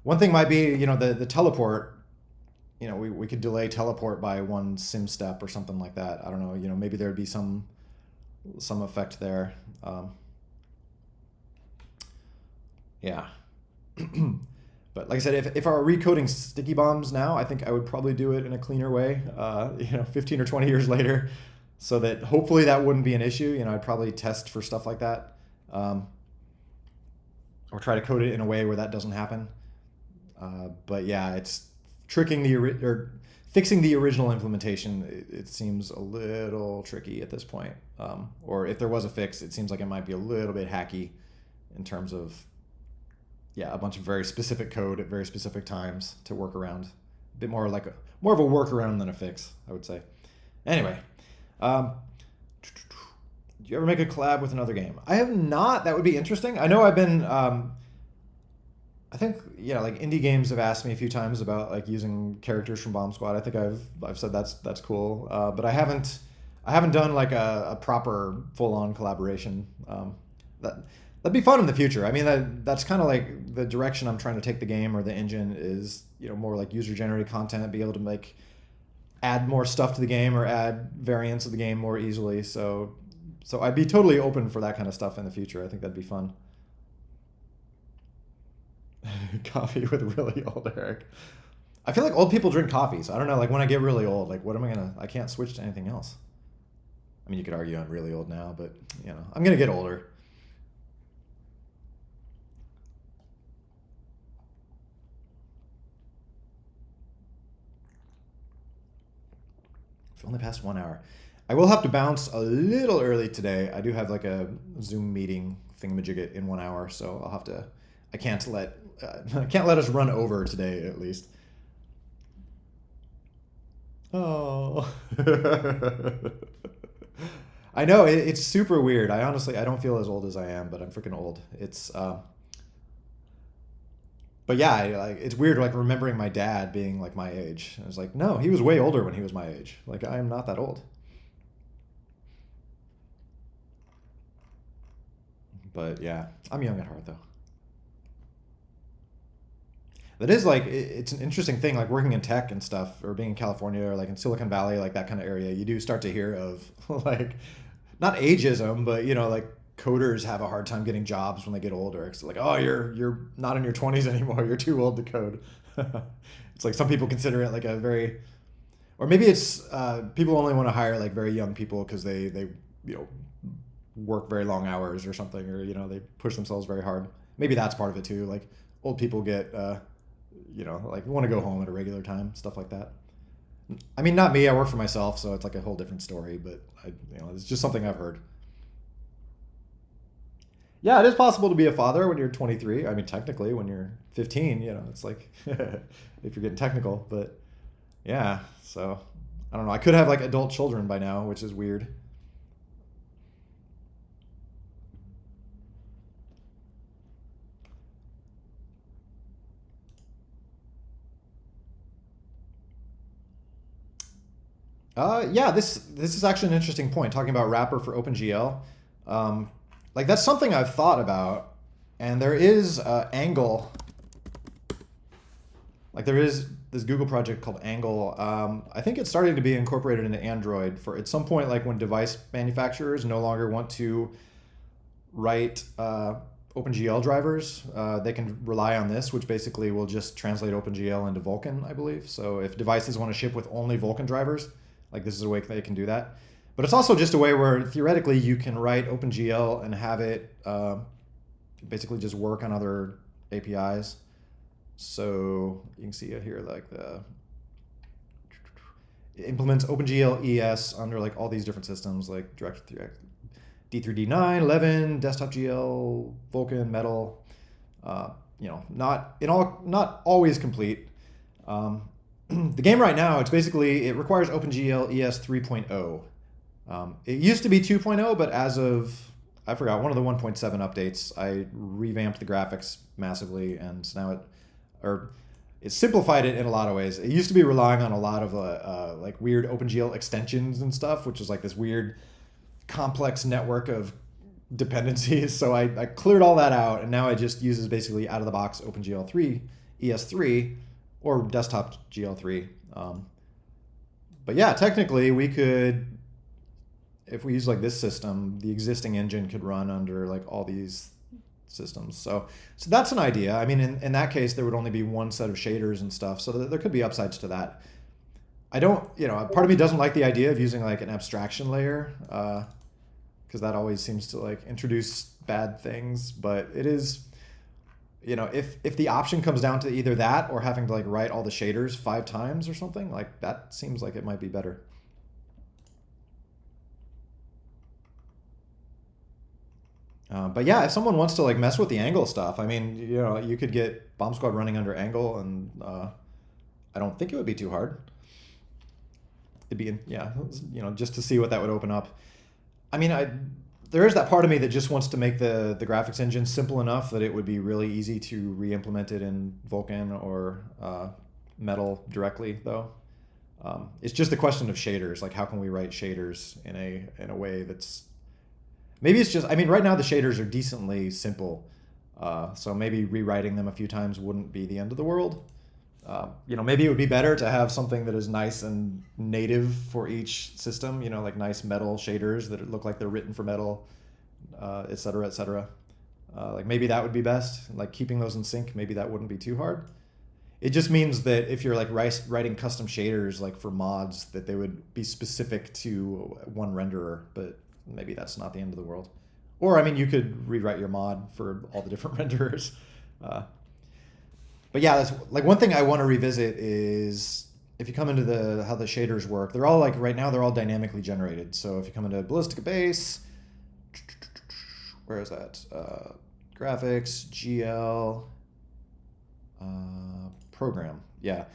One thing might be, the teleport. we could delay teleport by one sim step or something like that. I don't know. Maybe there'd be some effect there. Yeah. But like I said, if I were recoding sticky bombs now, I think I would probably do it in a cleaner way, 15 or 20 years later, so that hopefully that wouldn't be an issue. I'd probably test for stuff like that, or try to code it in a way where that doesn't happen. But yeah, it's or fixing the original implementation. It seems a little tricky at this point. Or if there was a fix, it seems like it might be a little bit hacky in terms of a bunch of very specific code at very specific times to work around. A bit more of a workaround than a fix, I would say. Anyway, do you ever make a collab with another game? I have not. That would be interesting. I know I've been, I think, like indie games have asked me a few times about like using characters from Bomb Squad. I think I've said that's cool, but I haven't done like a proper full-on collaboration. That'd be fun in the future. I mean, that's kind of like the direction I'm trying to take the game, or the engine is, more like user-generated content, be able to add more stuff to the game or add variants of the game more easily. So I'd be totally open for that kind of stuff in the future. I think that'd be fun. Coffee with really old Eric. I feel like old people drink coffee, so I don't know, like when I get really old, like what am I can't switch to anything else. I mean, you could argue I'm really old now, but I'm gonna get older. For only past 1 hour. I will have to bounce a little early today. I do have like a Zoom meeting thingamajigget in 1 hour, so I'll have to. I can't let us run over today, at least. Oh. I know it's super weird. I don't feel as old as I am, but I'm freaking old. But yeah, it's weird, like remembering my dad being like my age. I was like, no, he was way older when he was my age. Like, I am not that old. But yeah, I'm young at heart though. That is like, it's an interesting thing, like working in tech and stuff, or being in California or like in Silicon Valley, like that kind of area. You do start to hear of like, not ageism, but like coders have a hard time getting jobs when they get older. It's like, oh, you're not in your 20s anymore. You're too old to code. It's like some people consider it like a very, or maybe it's people only want to hire like very young people because they work very long hours or something, or they push themselves very hard. Maybe that's part of it too. Like old people get like want to go home at a regular time, stuff like that. I mean, not me. I work for myself, so it's like a whole different story. But it's just something I've heard. Yeah, it is possible to be a father when you're 23. I mean, technically, when you're 15, it's like if you're getting technical. But yeah, so I don't know. I could have like adult children by now, which is weird. Yeah, this is actually an interesting point, talking about wrapper for OpenGL. Like that's something I've thought about, and there is Angle. Like there is this Google project called Angle. I think it's starting to be incorporated into Android for at some point, like when device manufacturers no longer want to write OpenGL drivers, they can rely on this, which basically will just translate OpenGL into Vulkan, I believe. So if devices want to ship with only Vulkan drivers, like this is a way they can do that. But it's also just a way where theoretically you can write OpenGL and have it basically just work on other APIs. So you can see it here, like it implements OpenGL ES under like all these different systems, like D3, D9, 11, Desktop GL, Vulkan, Metal. Not always complete. The game right now, it requires OpenGL ES 3.0. It used to be 2.0, but as of, I forgot, one of the 1.7 updates, I revamped the graphics massively, and now it simplified it in a lot of ways. It used to be relying on a lot of like weird OpenGL extensions and stuff, which is like this weird complex network of dependencies. So I cleared all that out, and now it just uses basically out of the box OpenGL 3, ES3, or Desktop GL3. But yeah, technically we could, if we use like this system, the existing engine could run under like all these systems. So that's an idea. I mean, in that case, there would only be one set of shaders and stuff. So there could be upsides to that. I don't, part of me doesn't like the idea of using like an abstraction layer, because that always seems to like introduce bad things. But it is, if the option comes down to either that or having to like write all the shaders 5 times or something, like that seems like it might be better. But yeah, if someone wants to like mess with the angle stuff, I mean, you could get Bomb Squad running under angle, and I don't think it would be too hard. It'd be, just to see what that would open up. I mean, there is that part of me that just wants to make the graphics engine simple enough that it would be really easy to re-implement it in Vulkan or Metal directly, though. It's just a question of shaders. Like, how can we write shaders in a way that's, maybe it's just, I mean, right now the shaders are decently simple, so maybe rewriting them a few times wouldn't be the end of the world. Maybe it would be better to have something that is nice and native for each system, like nice metal shaders that look like they're written for metal, et cetera, et cetera. Like maybe that would be best, like keeping those in sync, maybe that wouldn't be too hard. It just means that if you're like writing custom shaders like for mods, that they would be specific to one renderer, but maybe that's not the end of the world. Or, I mean, you could rewrite your mod for all the different renderers. But yeah, that's like one thing I want to revisit is if you come into how the shaders work, they're all like, right now they're all dynamically generated. So if you come into Ballistica Base, where is that? Graphics, GL, program. Yeah.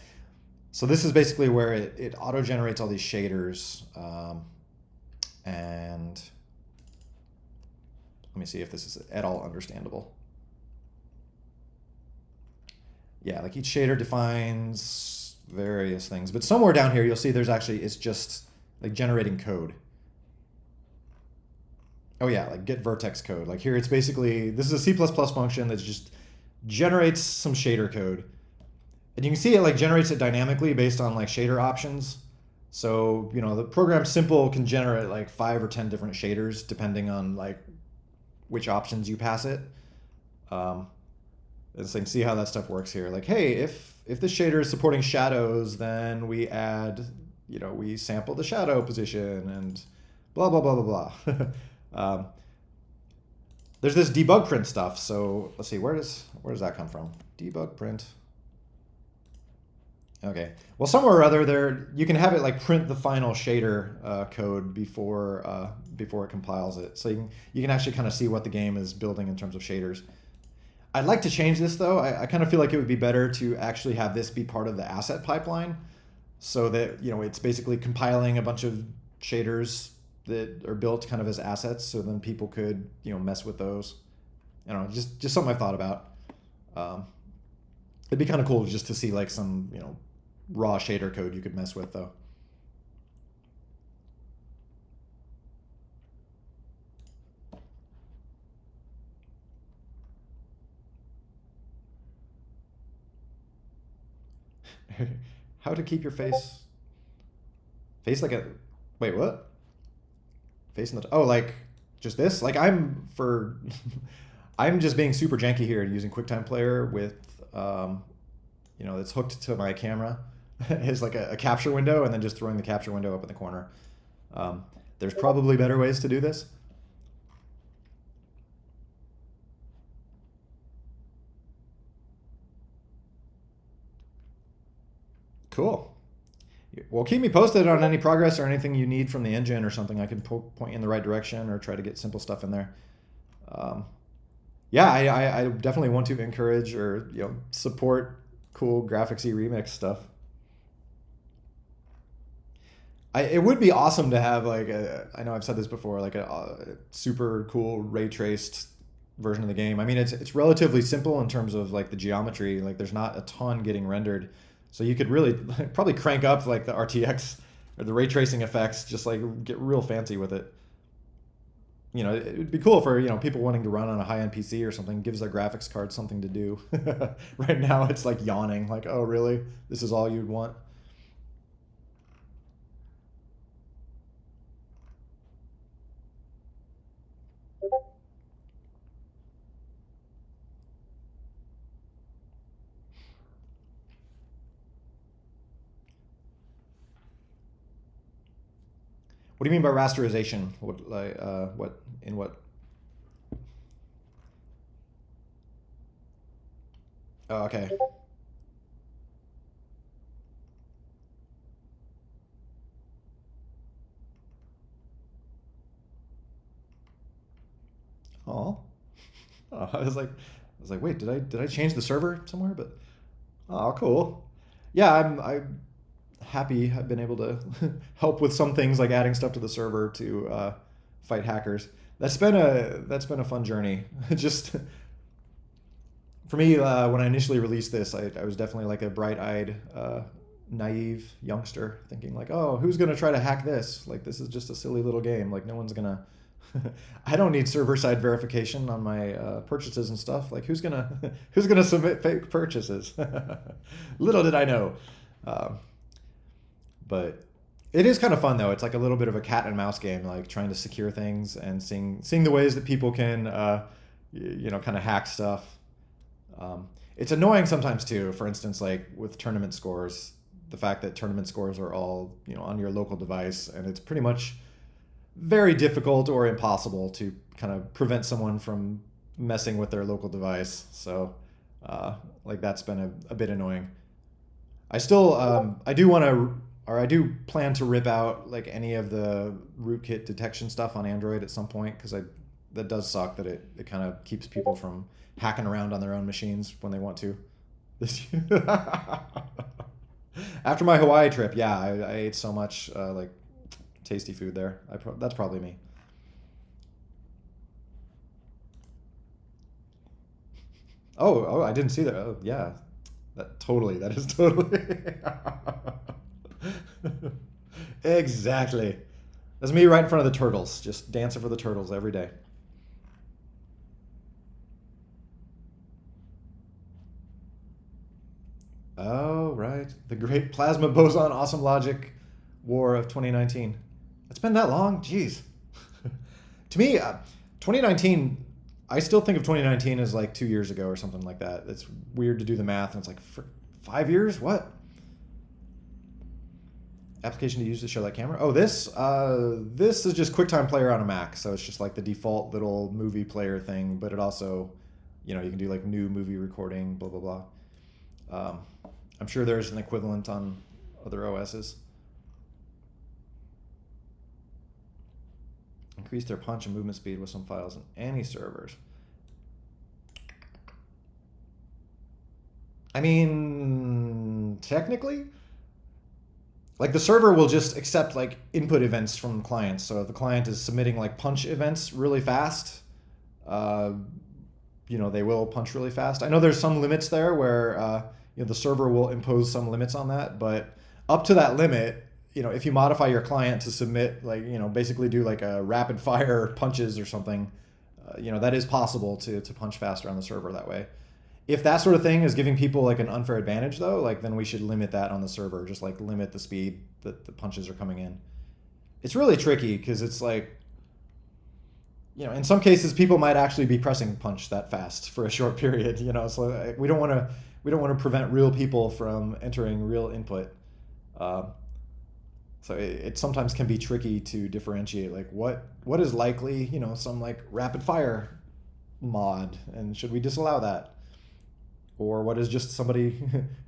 So this is basically where it auto-generates all these shaders. And let me see if this is at all understandable. Yeah, like each shader defines various things, but somewhere down here you'll see it's just like generating code. Oh yeah, like get vertex code. Like here it's basically, this is a C++ function that just generates some shader code. And you can see it like generates it dynamically based on like shader options. So, the program simple can generate like 5 or 10 different shaders depending on like which options you pass it. And so you can see how that stuff works here. Like, hey, if this shader is supporting shadows, then we add, we sample the shadow position and blah, blah, blah, blah, blah. There's this debug print stuff. So let's see, where does that come from? Debug print. Okay. Well, somewhere or other there, you can have it like print the final shader code before it compiles it. So you can actually kind of see what the game is building in terms of shaders. I'd like to change this though. I kind of feel like it would be better to actually have this be part of the asset pipeline, so that it's basically compiling a bunch of shaders that are built kind of as assets, so then people could mess with those. Just something I've thought about. It'd be kind of cool just to see like some raw shader code you could mess with though. How to keep your face like a, wait, what? Face in the, oh, like just this? Like I'm just being super janky here and using QuickTime Player with, it's hooked to my camera. It's like a capture window and then just throwing the capture window up in the corner. There's probably better ways to do this. Cool. Well, keep me posted on any progress or anything you need from the engine or something. I can point you in the right direction or try to get simple stuff in there. Yeah, I definitely want to encourage or support cool graphicsy remix stuff. It would be awesome to have like I know I've said this before, like a super cool ray traced version of the game. I mean, it's relatively simple in terms of like the geometry. Like there's not a ton getting rendered. So you could really probably crank up like the RTX or the ray tracing effects, just like get real fancy with it. It would be cool for, people wanting to run on a high-end PC or something, gives their graphics card something to do. Right now it's like yawning, like, oh really? This is all you'd want? What do you mean by rasterization? What in what? Oh, okay. Oh, I was like, wait, did I change the server somewhere? But oh, cool. Yeah, I'm happy I've been able to help with some things like adding stuff to the server to fight hackers. That's been a fun journey. Just for me, when I initially released this, I was definitely like a bright-eyed, naive youngster, thinking like, "Oh, who's gonna try to hack this? Like, this is just a silly little game. Like, no one's gonna. I don't need server-side verification on my purchases and stuff. Like, who's gonna who's gonna submit fake purchases? Little did I know. Um, but it is kind of fun though. It's like a little bit of a cat and mouse game, like trying to secure things and seeing the ways that people can, kind of hack stuff. It's annoying sometimes too. For instance, like with tournament scores, the fact that tournament scores are all on your local device, and it's pretty much very difficult or impossible to kind of prevent someone from messing with their local device. So, like that's been a bit annoying. I still I do want to or I do plan to rip out like any of the rootkit detection stuff on Android at some point because I that does suck that it kind of keeps people from hacking around on their own machines when they want to. This After my Hawaii trip, yeah, I ate so much like tasty food there. That's probably me. Oh, I didn't see that. Oh, yeah, that is totally. Exactly. That's me right in front of the turtles, just dancing for the turtles every day. Oh, right. The great plasma boson awesome logic war of 2019. It's been that long? Jeez. To me, 2019, I still think of 2019 as like 2 years ago or something like that. It's weird to do the math, and it's like, for 5 years? What? Application to use to show that camera? Oh, this is just QuickTime Player on a Mac, so it's just like the default little movie player thing, but it also, you can do like new movie recording, blah, blah, blah. Um, I'm sure there's an equivalent on other OSs. Increase their punch and movement speed with some files in any servers. I mean, technically, like the server will just accept like input events from clients. So if the client is submitting like punch events really fast, uh, they will punch really fast. I know there's some limits there where the server will impose some limits on that, but up to that limit, if you modify your client to submit like basically do like a rapid fire punches or something, that is possible to punch faster on the server that way. If that sort of thing is giving people like an unfair advantage though, like then we should limit that on the server, just like limit the speed that the punches are coming in. It's really tricky because it's like, in some cases people might actually be pressing punch that fast for a short period, so we don't want to prevent real people from entering real input. Uh, so it sometimes can be tricky to differentiate like what is likely, some like rapid fire mod, and should we disallow that? Or what is just somebody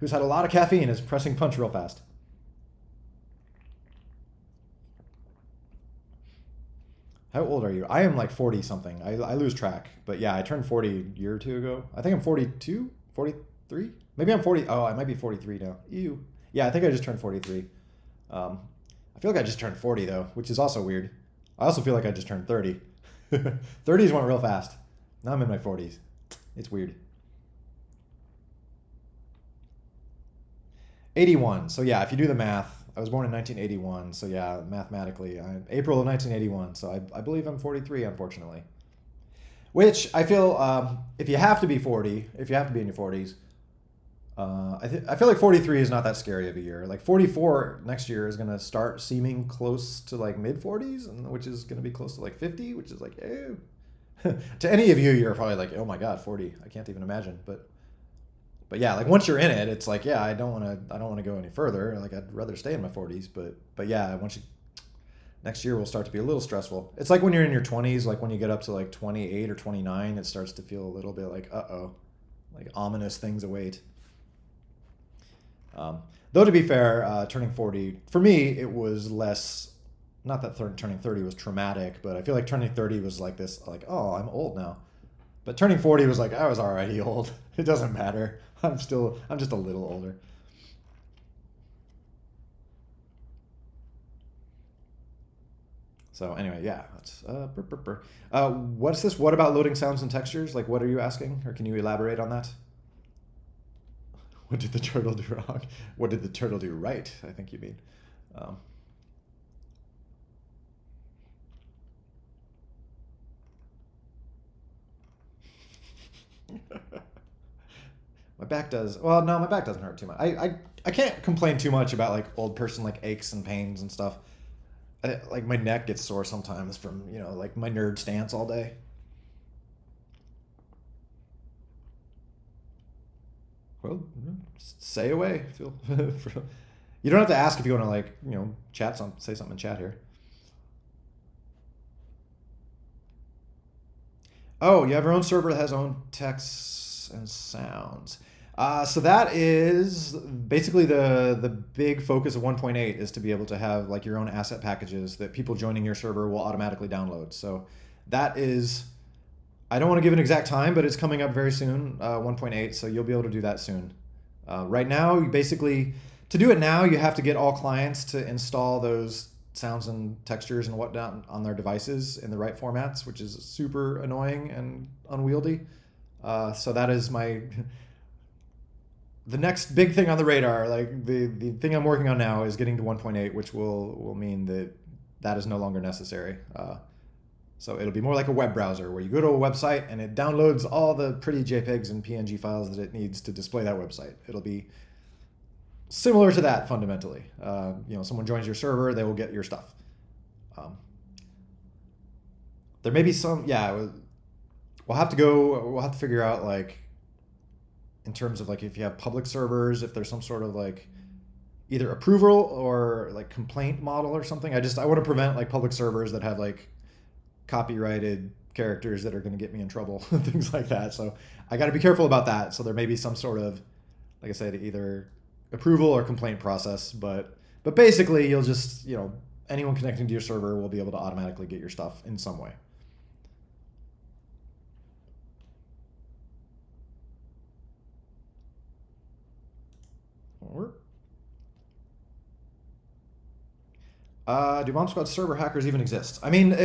who's had a lot of caffeine is pressing punch real fast? How old are you? I am like 40 something. I lose track. But yeah, I turned 40 a year or two ago. I think I'm 42, 43. Maybe I'm 40. Oh, I might be 43 now. Ew. Yeah, I think I just turned 43. Um, I feel like I just turned 40 though, which is also weird. I also feel like I just turned 30. 30s went real fast. Now I'm in my 40s. It's weird. 81. So yeah, if you do the math, I was born in 1981. So yeah, mathematically, April of 1981. So I believe I'm 43, unfortunately. Which I feel, if you have to be 40, if you have to be in your 40s, I feel like 43 is not that scary of a year. Like 44 next year is gonna start seeming close to like mid 40s, and which is gonna be close to like 50, which is like, ew. To any of you, you're probably like, oh my god, 40. I can't even imagine. But yeah, like once you're in it, it's like, yeah, I don't want to go any further. Like I'd rather stay in my 40s, but yeah, Next year will start to be a little stressful. It's like when you're in your 20s, like when you get up to like 28 or 29, it starts to feel a little bit like, uh-oh, like ominous things await. Though to be fair, turning 40, for me, it was less, not that turning 30 was traumatic, but I feel like turning 30 was like this, like, oh, I'm old now. But turning 40 was like, I was already old. It doesn't matter. I'm just a little older. So anyway, yeah. What's this? What about loading sounds and textures? Like, what are you asking? Or can you elaborate on that? What did the turtle do wrong? What did the turtle do right? I think you mean. My back does. Well, no, my back doesn't hurt too much. I can't complain too much about like old person like aches and pains and stuff. Like my neck gets sore sometimes from like my nerd stance all day. Well, say away. Feel. You don't have to ask if you want to like chat say something in chat here. Oh, you have your own server that has own texts and sounds. So that is basically the big focus of 1.8 is to be able to have like your own asset packages that people joining your server will automatically download. So that is, I don't want to give an exact time, but it's coming up very soon, 1.8. So you'll be able to do that soon. Right now, basically, to do it now, you have to get all clients to install those sounds and textures and whatnot on their devices in the right formats, which is super annoying and unwieldy. So that is the next big thing on the radar. Like the thing I'm working on now is getting to 1.8, which will mean that is no longer necessary. So it'll be more like a web browser where you go to a website and it downloads all the pretty JPEGs and PNG files that it needs to display that website. It'll be similar to that fundamentally. Someone joins your server, they will get your stuff. There may be some, we'll have to figure out like, in terms of like if you have public servers, if there's some sort of like either approval or like complaint model or something. I want to prevent like public servers that have like copyrighted characters that are going to get me in trouble, things like that. So I got to be careful about that. So there may be some sort of, like I said, either approval or complaint process, but basically you'll just, anyone connecting to your server will be able to automatically get your stuff in some way. Do Bomb Squad server hackers even exist? I mean,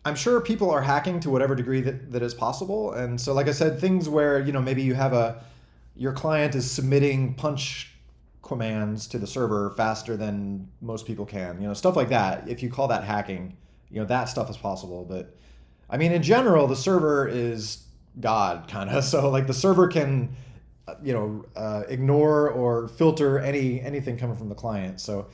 I'm sure people are hacking to whatever degree that is possible. And so, like I said, things where, maybe you have your client is submitting punch commands to the server faster than most people can, stuff like that. If you call that hacking, that stuff is possible. But I mean, in general, the server is God kind of. So like the server can, ignore or filter anything coming from the client. So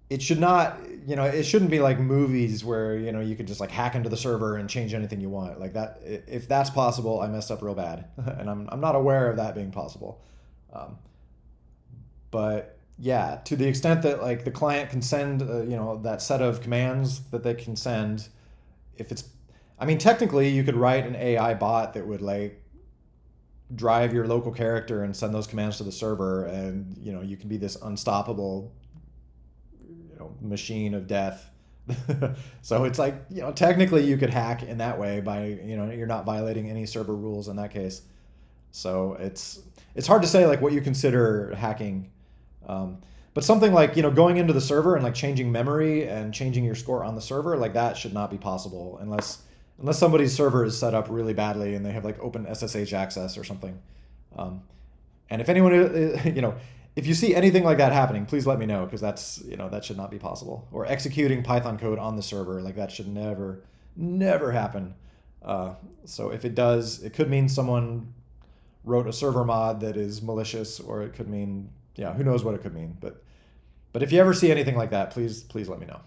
it should not, it shouldn't be like movies where, you could just like hack into the server and change anything you want like that. If that's possible, I messed up real bad. And I'm not aware of that being possible. But yeah, to the extent that like the client can send, that set of commands that they can send, technically you could write an AI bot that would like drive your local character and send those commands to the server, and you can be this unstoppable machine of death. So it's like technically you could hack in that way by you're not violating any server rules in that case. So it's hard to say like what you consider hacking, but something like going into the server and like changing memory and changing your score on the server, like that should not be possible unless somebody's server is set up really badly and they have like open SSH access or something. And if anyone, if you see anything like that happening, please let me know, because that's, that should not be possible. Or executing Python code on the server, like that should never happen. So if it does, it could mean someone wrote a server mod that is malicious, or it could mean, who knows what it could mean. But if you ever see anything like that, please let me know.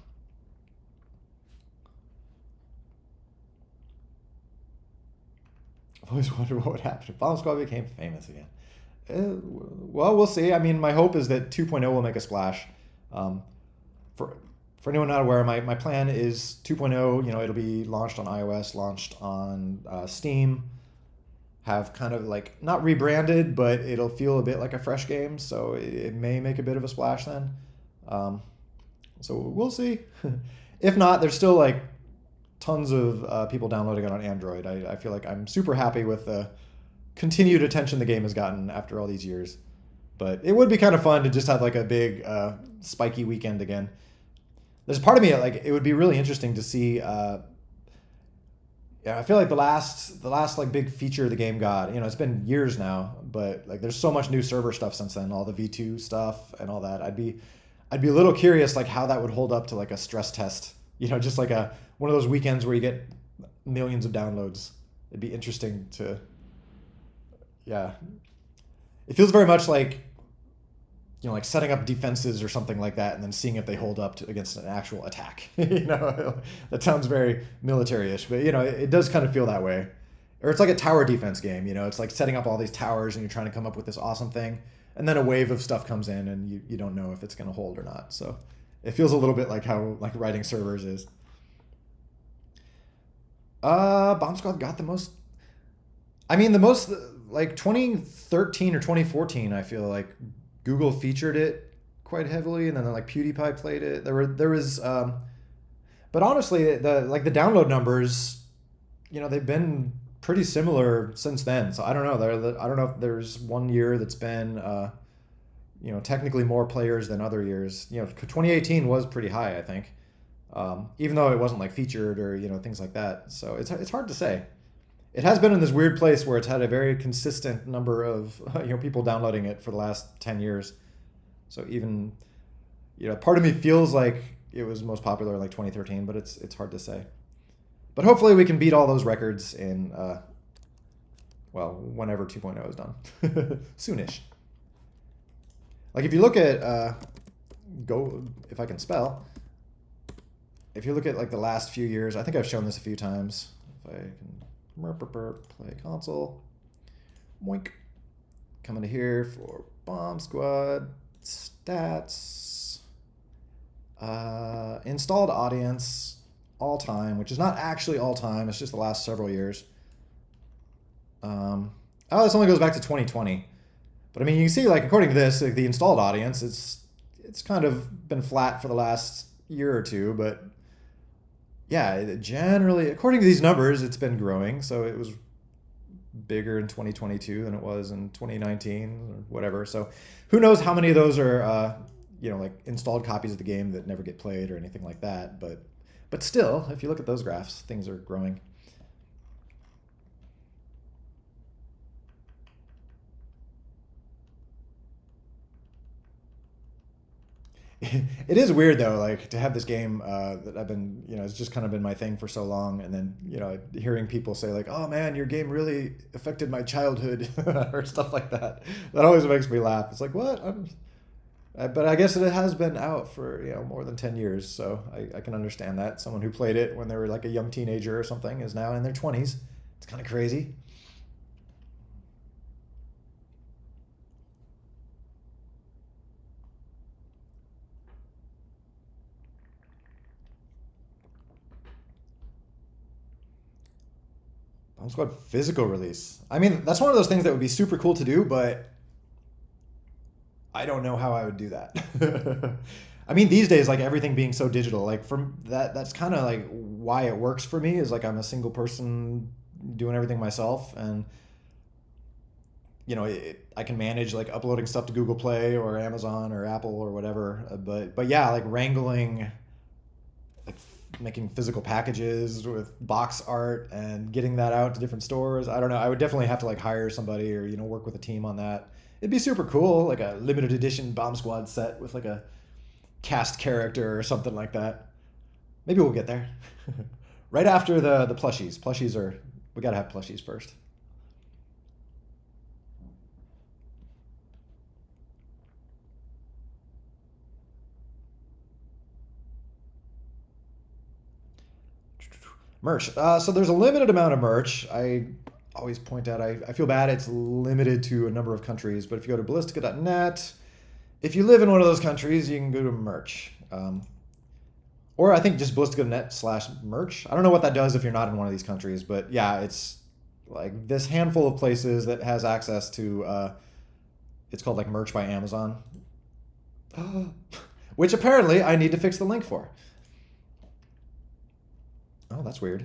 I've always wondered what would happen if Bomb Squad became famous again. Well, we'll see. I mean, my hope is that 2.0 will make a splash. For for anyone not aware, my plan is 2.0. You know, it'll be launched on iOS, launched on Steam. Have kind of like not rebranded, but it'll feel a bit like a fresh game, so it may make a bit of a splash then. So we'll see. If not, there's still like tons of people downloading it on Android. I feel like I'm super happy with the continued attention the game has gotten after all these years. But it would be kind of fun to just have like a big spiky weekend again. There's a part of me like it would be really interesting to see. Yeah, I feel like the last like big feature the game got, you know, it's been years now, but like there's so much new server stuff since then, all the V2 stuff and all that. I'd be a little curious like how that would hold up to like a stress test, you know, just like one of those weekends where you get millions of downloads. It'd be interesting to, yeah. It feels very much like, you know, like setting up defenses or something like that and then seeing if they hold up against an actual attack. You know, that sounds very military-ish, but, you know, it does kind of feel that way. Or it's like a tower defense game, you know, it's like setting up all these towers and you're trying to come up with this awesome thing. And then a wave of stuff comes in and you don't know if it's going to hold or not. So it feels a little bit like how like writing servers is. Bomb Squad got the most, I mean, the most like 2013 or 2014, I feel like Google featured it quite heavily, and then like PewDiePie played it. There was, but honestly, the download numbers, you know, they've been pretty similar since then. So I don't know. I don't know if there's one year that's been, you know, technically more players than other years. You know, 2018 was pretty high, I think, even though it wasn't like featured or, you know, things like that. So it's hard to say. It has been in this weird place where it's had a very consistent number of, you know, people downloading it for the last 10 years. So even, you know, part of me feels like it was most popular in like 2013, but it's hard to say. But hopefully we can beat all those records in, well, whenever 2.0 is done. Soonish. Like if you look at, if I can spell, if you look at like the last few years, I think I've shown this a few times. If I can... play console. Moink. Coming to here for Bomb Squad. Stats. Installed audience. All time, which is not actually all time. It's just the last several years. This only goes back to 2020. But I mean, you can see, like, according to this, like, the installed audience, it's kind of been flat for the last year or two, but yeah, generally, according to these numbers, it's been growing. So it was bigger in 2022 than it was in 2019 or whatever. So who knows how many of those are, you know, like installed copies of the game that never get played or anything like that. But still, if you look at those graphs, things are growing. It is weird though, like to have this game that I've been, you know, it's just kind of been my thing for so long, and then, you know, hearing people say like, "Oh man, your game really affected my childhood," or stuff like that. That always makes me laugh. It's like, what? But I guess it has been out for, you know, more than 10 years, so I can understand that. Someone who played it when they were like a young teenager or something is now in their 20s. It's kind of crazy. Bomb Squad physical release. I mean, that's one of those things that would be super cool to do, but I don't know how I would do that. I mean, these days, like everything being so digital, like from that's kind of like why it works for me is like I'm a single person doing everything myself, and you know, I can manage like uploading stuff to Google Play or Amazon or Apple or whatever. But yeah, like wrangling, like making physical packages with box art and getting that out to different stores. I don't know. I would definitely have to like hire somebody or, you know, work with a team on that. It'd be super cool, like a limited edition Bomb Squad set with like a cast character or something like that. Maybe we'll get there. Right after the plushies. Plushies are, we gotta have plushies first. Merch. So there's a limited amount of merch. I always point out, I feel bad it's limited to a number of countries, but if you go to ballistica.net, if you live in one of those countries, you can go to merch. Or I think just ballistica.net/merch. I don't know what that does if you're not in one of these countries, but yeah, it's like this handful of places that has access to, it's called like merch by Amazon, which apparently I need to fix the link for. Oh, that's weird.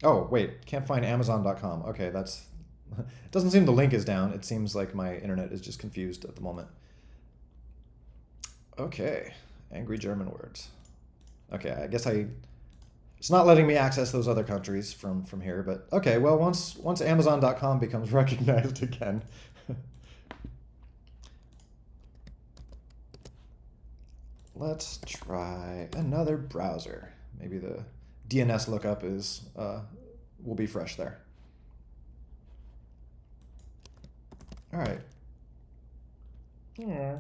Oh, wait, can't find Amazon.com. Okay, that's, it doesn't seem the link is down. It seems like my internet is just confused at the moment. Okay, angry German words. Okay, I guess it's not letting me access those other countries from here, but okay, well, once Amazon.com becomes recognized again. Let's try another browser. Maybe the DNS lookup is will be fresh there. All right. Yeah.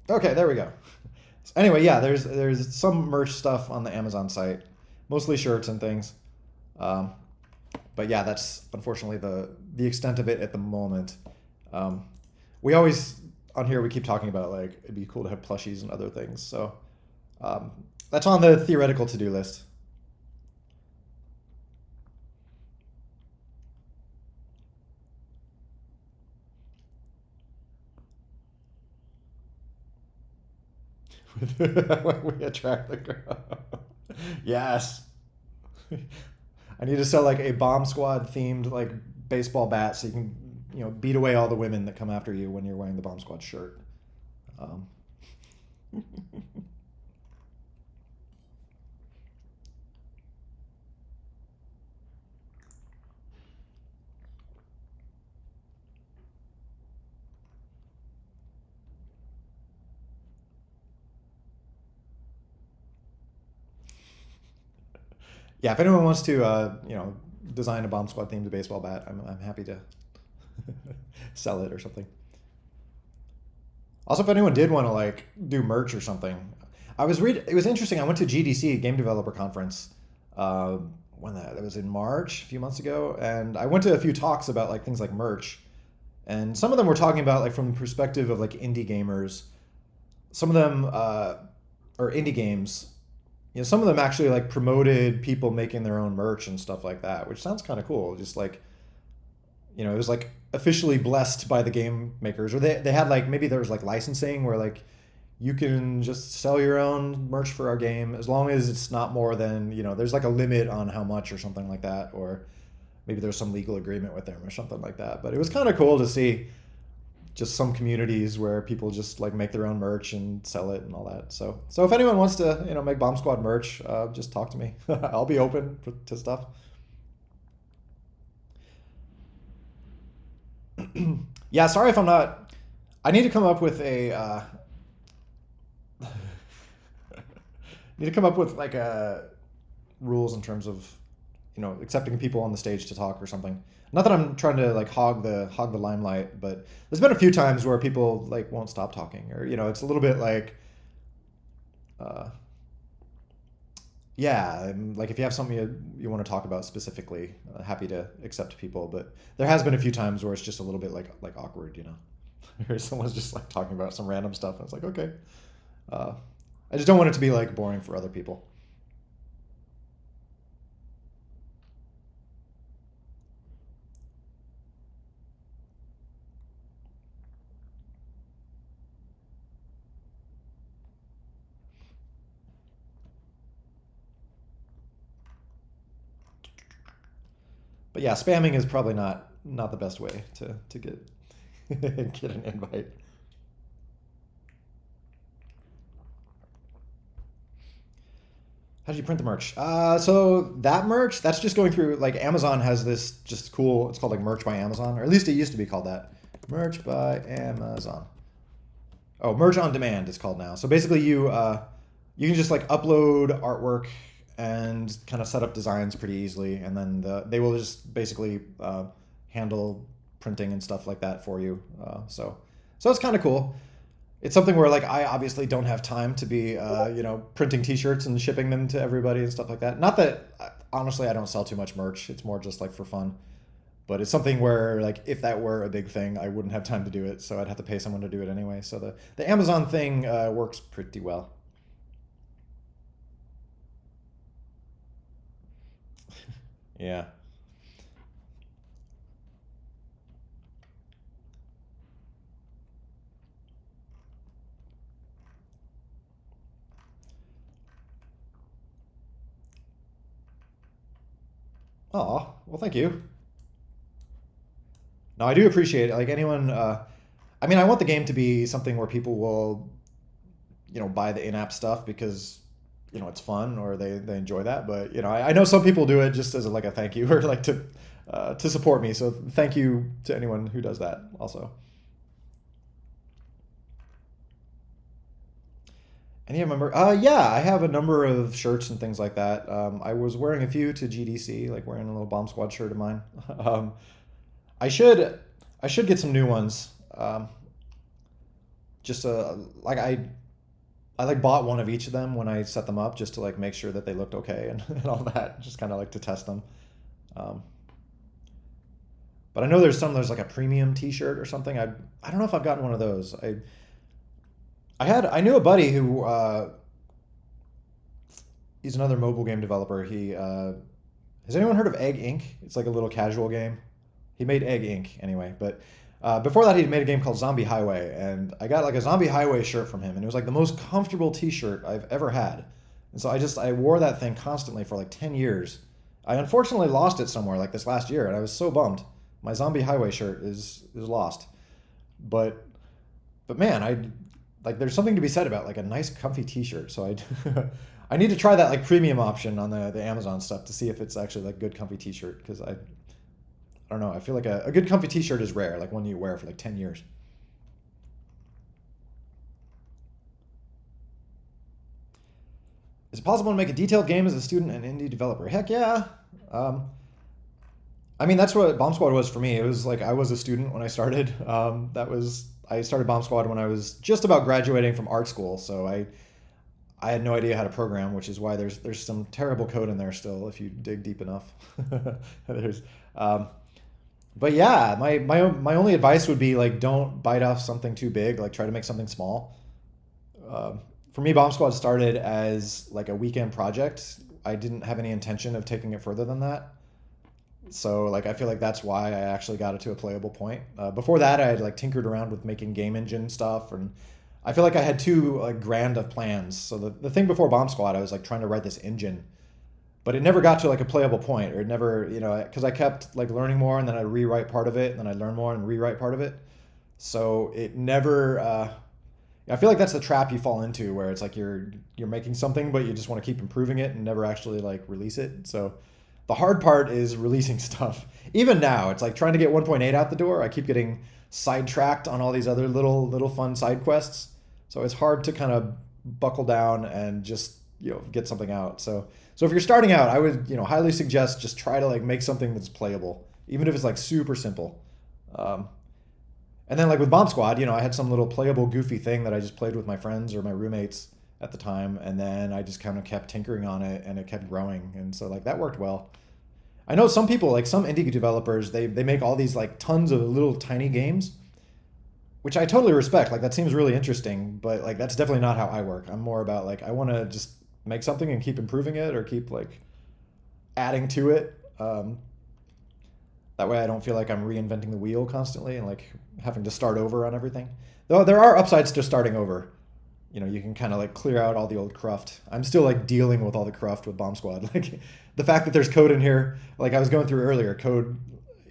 Okay, there we go. So anyway, yeah, there's some merch stuff on the Amazon site, mostly shirts and things. But yeah, that's unfortunately the extent of it at the moment. We always on here we keep talking about like it'd be cool to have plushies and other things. So that's on the theoretical to-do list. When we attract the girl. Yes. I need to sell like a bomb squad themed like baseball bat so you can beat away all the women that come after you when you're wearing the bomb squad shirt. Yeah, if anyone wants to design a bomb squad themed baseball bat, I'm happy to sell it or something. Also, if anyone did want to like do merch or something, it was interesting. I went to GDC, Game Developer Conference, when that was in March, a few months ago, and I went to a few talks about like things like merch, and some of them were talking about like from the perspective of like indie gamers. Some of them or indie games. Some of them actually like promoted people making their own merch and stuff like that, which sounds kind of cool. Just like it was like officially blessed by the game makers, or they had like maybe there was like licensing where like you can just sell your own merch for our game as long as it's not more than there's like a limit on how much or something like that, or maybe there's some legal agreement with them or something like that. But it was kind of cool to see just some communities where people just like make their own merch and sell it and all that. So if anyone wants to make Bomb Squad merch, just talk to me. I'll be open to stuff. Yeah, sorry if I'm not. I need to come up with a. Need to come up with like rules in terms of accepting people on the stage to talk or something. Not that I'm trying to like hog the limelight, but there's been a few times where people like won't stop talking, or it's a little bit like yeah, like if you have something you want to talk about specifically, happy to accept people. But there has been a few times where it's just a little bit like awkward, where someone's just like talking about some random stuff, and it's like okay, I just don't want it to be like boring for other people. But yeah, spamming is probably not the best way to get get an invite. How do you print the merch? So that merch, that's just going through, like Amazon has this just cool, it's called like merch by Amazon, or at least it used to be called that. Merch by Amazon. Oh, merch on demand it's called now. So basically you can just like upload artwork and kind of set up designs pretty easily, and then they will just basically handle printing and stuff like that for you. So it's kind of cool. it's something where like I obviously don't have time to be printing T-shirts and shipping them to everybody and stuff like that. Not that honestly I don't sell too much merch. It's more just like for fun. But it's something where like if that were a big thing, I wouldn't have time to do it, so I'd have to pay someone to do it anyway. So the Amazon thing works pretty well. Yeah. Oh, well, thank you. No, I do appreciate it. Like anyone, I mean, I want the game to be something where people will, buy the in-app stuff because, it's fun or they enjoy that. But I know some people do it just as like a thank you or like to support me. So thank you to anyone who does that also. And you remember? Yeah, I have a number of shirts and things like that. I was wearing a few to GDC, like wearing a little Bomb Squad shirt of mine. um, I should I should get some new ones. Just like I like bought one of each of them when I set them up just to like make sure that they looked okay and all that. Just kind of like to test them. Um, but I know there's like a premium T-shirt or something. I don't know if I've gotten one of those. I knew a buddy who he's another mobile game developer. He has anyone heard of Egg Inc? It's like a little casual game. He made Egg Inc. anyway, but before that, he'd made a game called Zombie Highway, and I got like a Zombie Highway shirt from him, and it was like the most comfortable T-shirt I've ever had. And so I wore that thing constantly for like 10 years. I unfortunately lost it somewhere like this last year, and I was so bummed. My Zombie Highway shirt is lost, but man, I like there's something to be said about like a nice comfy T-shirt. So I I need to try that like premium option on the Amazon stuff to see if it's actually like good comfy T-shirt because I don't know. I feel like a good comfy T-shirt is rare, like one you wear for like 10 years. Is it possible to make a detailed game as a student and indie developer? Heck yeah. Um, I mean, that's what Bomb Squad was for me. It was like I was a student when I started. I started Bomb Squad when I was just about graduating from art school, so I had no idea how to program, which is why there's some terrible code in there still if you dig deep enough. there's um, but yeah, my only advice would be like don't bite off something too big. Like try to make something small. For me, Bomb Squad started as like a weekend project. I didn't have any intention of taking it further than that. So like I feel like that's why I actually got it to a playable point. Before that, I had like tinkered around with making game engine stuff, and I feel like I had too like grand of plans. So the thing before Bomb Squad, I was like trying to write this engine, but it never got to like a playable point, or it never because I kept like learning more, and then I'd rewrite part of it, and then I'd learn more and rewrite part of it. So it never. I feel like that's the trap you fall into, where it's like you're making something, but you just want to keep improving it and never actually like release it. So the hard part is releasing stuff. Even now, it's like trying to get 1.8 out the door. I keep getting sidetracked on all these other little fun side quests. So it's hard to kind of buckle down and just get something out. So if you're starting out, I would highly suggest just try to like make something that's playable, even if it's like super simple. Um, and then like with Bomb Squad, I had some little playable goofy thing that I just played with my friends or my roommates at the time, and then I just kind of kept tinkering on it, and it kept growing, and so like that worked well. I know some people, like some indie developers, they make all these like tons of little tiny games, which I totally respect. Like that seems really interesting, but like that's definitely not how I work. I'm more about like I want to just make something and keep improving it or keep like adding to it. That way I don't feel like I'm reinventing the wheel constantly and like having to start over on everything. Though there are upsides to starting over. You can kind of like clear out all the old cruft. I'm still like dealing with all the cruft with Bomb Squad. Like the fact that there's code in here, like I was going through earlier, code,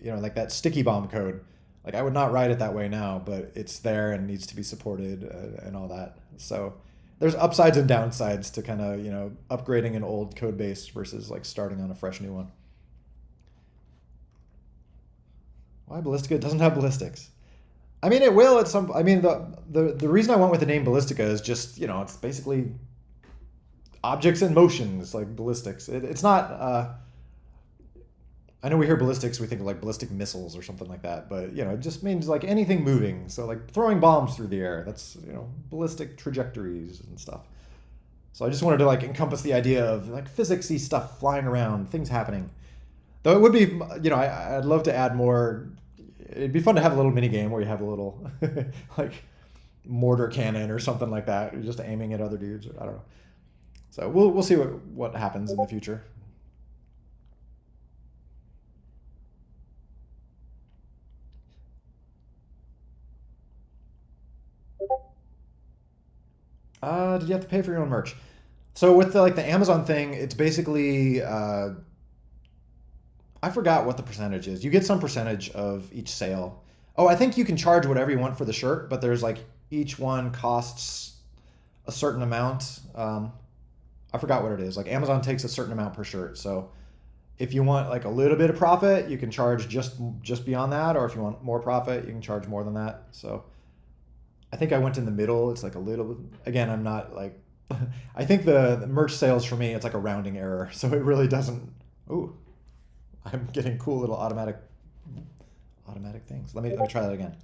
like that sticky bomb code. Like I would not write it that way now, but it's there and needs to be supported and all that. So there's upsides and downsides to kind of, upgrading an old code base versus like starting on a fresh new one. Why Ballistica doesn't have ballistics? I mean, it will at some. I mean, the reason I went with the name Ballistica is just it's basically objects in motion. It's like ballistics. It's not. I know we hear ballistics, we think of like ballistic missiles or something like that, but you know, it just means like anything moving. So like throwing bombs through the air, that's, you know, ballistic trajectories and stuff. So I just wanted to like encompass the idea of like physicsy stuff flying around, things happening. Though it would be, you know, I'd love to add more. It'd be fun to have a little mini game where you have a little like mortar cannon or something like that. You're just aiming at other dudes. Or, I don't know. So we'll see what happens in the future. Did you have to pay for your own merch? So with the Amazon thing, it's basically I forgot what the percentage is. You get some percentage of each sale. Oh, I think you can charge whatever you want for the shirt, but there's like each one costs a certain amount. I forgot what it is. Like Amazon takes a certain amount per shirt. So if you want like a little bit of profit, you can charge just beyond that, or if you want more profit, you can charge more than that. So I think I went in the middle. It's like a little bit. Again, I'm not like. I think the merch sales for me, it's like a rounding error, so it really doesn't. Ooh, I'm getting cool little automatic things. Let me try that again.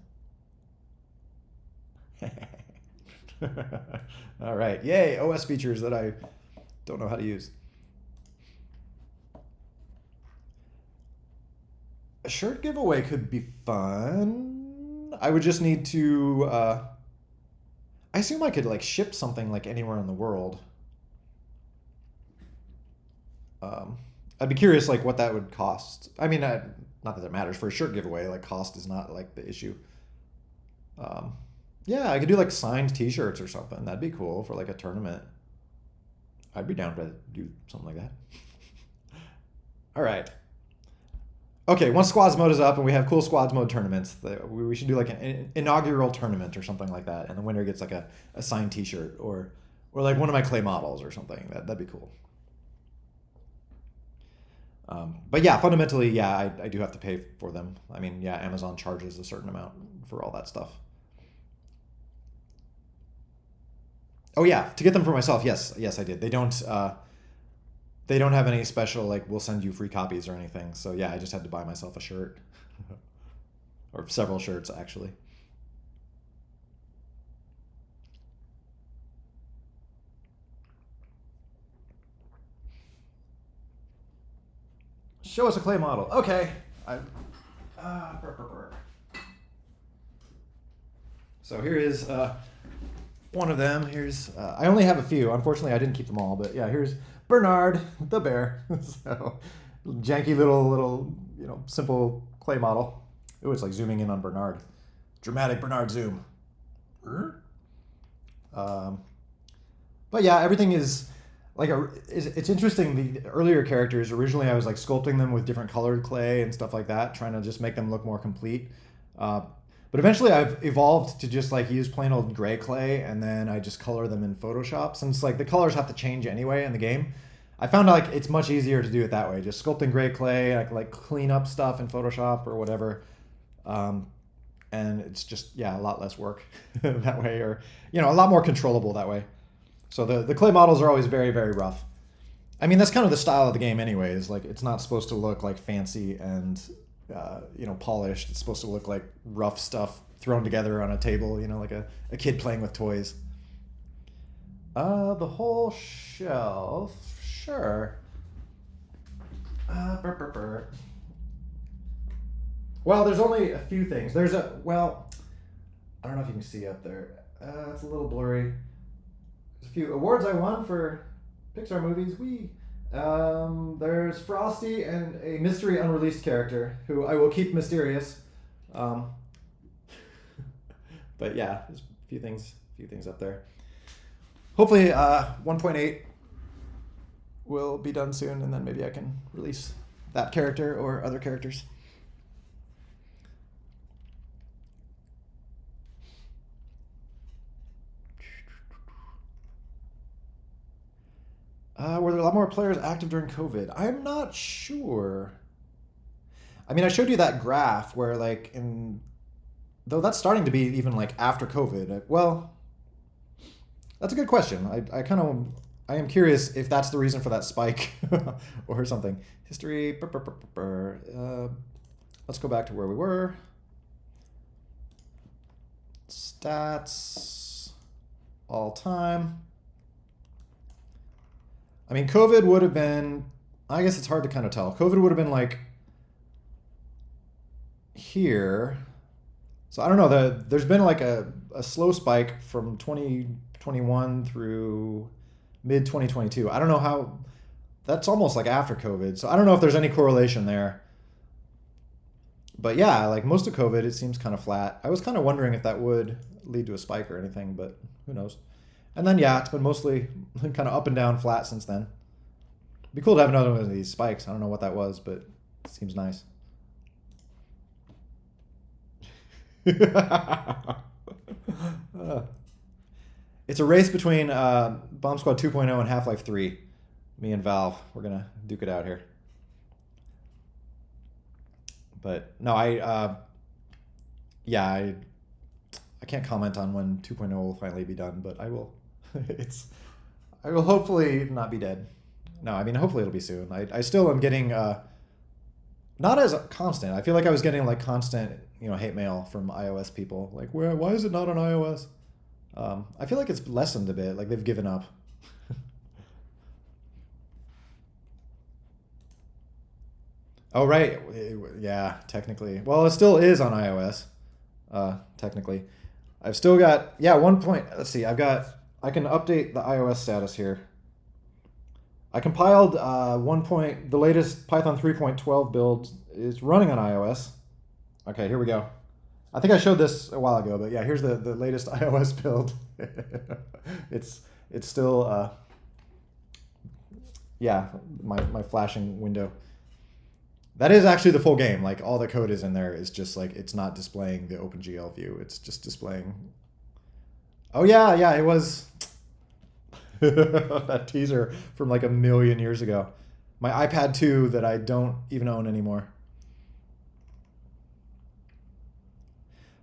All right, yay! OS features that I don't know how to use. A shirt giveaway could be fun. I would just need to. I assume I could like ship something like anywhere in the world. I'd be curious like what that would cost. I mean, not that it matters for a shirt giveaway. Like cost is not like the issue. Yeah, I could do like signed T-shirts or something. That'd be cool for like a tournament. I'd be down to do something like that. All right. Okay, once squads mode is up and we have cool squads mode tournaments, we should do like an inaugural tournament or something like that, and the winner gets like a signed T-shirt or like one of my clay models or something. That'd be cool. But yeah, fundamentally, yeah, I do have to pay for them. I mean, yeah, Amazon charges a certain amount for all that stuff. Oh yeah, to get them for myself, yes, I did. They don't have any special like we'll send you free copies or anything. So yeah, I just had to buy myself a shirt or several shirts actually. Show us a clay model. Okay. So here is one of them. Here's I only have a few. Unfortunately, I didn't keep them all, but yeah, here's Bernard the bear. So janky little simple clay model. Oh, it's like zooming in on Bernard. Dramatic Bernard zoom. But yeah, everything is like it's interesting. The earlier characters, originally I was like sculpting them with different colored clay and stuff like that, trying to just make them look more complete. But eventually I've evolved to just like use plain old gray clay, and then I just color them in Photoshop. Since like the colors have to change anyway in the game, I found like it's much easier to do it that way. Just sculpting gray clay, I can like clean up stuff in Photoshop or whatever. And it's just, yeah, a lot less work that way, or, a lot more controllable that way. So the clay models are always very, very rough. I mean, that's kind of the style of the game anyways. Like, it's not supposed to look like fancy and, polished. It's supposed to look like rough stuff thrown together on a table, like a kid playing with toys. The whole shelf, sure. Well, there's only a few things. I don't know if you can see up there. It's a little blurry. There's a few awards I won for Pixar movies. There's Frosty and a mystery unreleased character who I will keep mysterious. But yeah, there's a few things up there. Hopefully 1.8 will be done soon, and then maybe I can release that character or other characters. Were there a lot more players active during COVID? I'm not sure. I mean, I showed you that graph where though that's starting to be even like after COVID. Well, that's a good question. I am curious if that's the reason for that spike or something. History. Let's go back to where we were. Stats. All time. I mean, COVID would have been, I guess it's hard to kind of tell. COVID would have been like here. So I don't know, there's been like a slow spike from 2021 through mid 2022. I don't know how, that's almost like after COVID. So I don't know if there's any correlation there. But yeah, like most of COVID, it seems kind of flat. I was kind of wondering if that would lead to a spike or anything, but who knows. And then, yeah, it's been mostly kind of up and down flat since then. It'd be cool to have another one of these spikes. I don't know what that was, but it seems nice. It's a race between Bomb Squad 2.0 and Half-Life 3. Me and Valve, we're going to duke it out here. But no, I can't comment on when 2.0 will finally be done, but I will. I will hopefully not be dead. No, I mean, hopefully it'll be soon. I still am getting, not as constant. I feel like I was getting like constant, hate mail from iOS people. Like, why is it not on iOS? I feel like it's lessened a bit. Like they've given up. Oh, right. Yeah, technically. Well, it still is on iOS, technically. I've still got, one point. Let's see. I can update the iOS status here. I compiled the latest Python 3.12 build is running on iOS. Okay, here we go. I think I showed this a while ago, but yeah, here's the latest iOS build. It's still, my flashing window. That is actually the full game. Like all the code is in there. It's just like it's not displaying the OpenGL view. It's just displaying. Oh yeah, it was that teaser from like a million years ago. My iPad 2 that I don't even own anymore.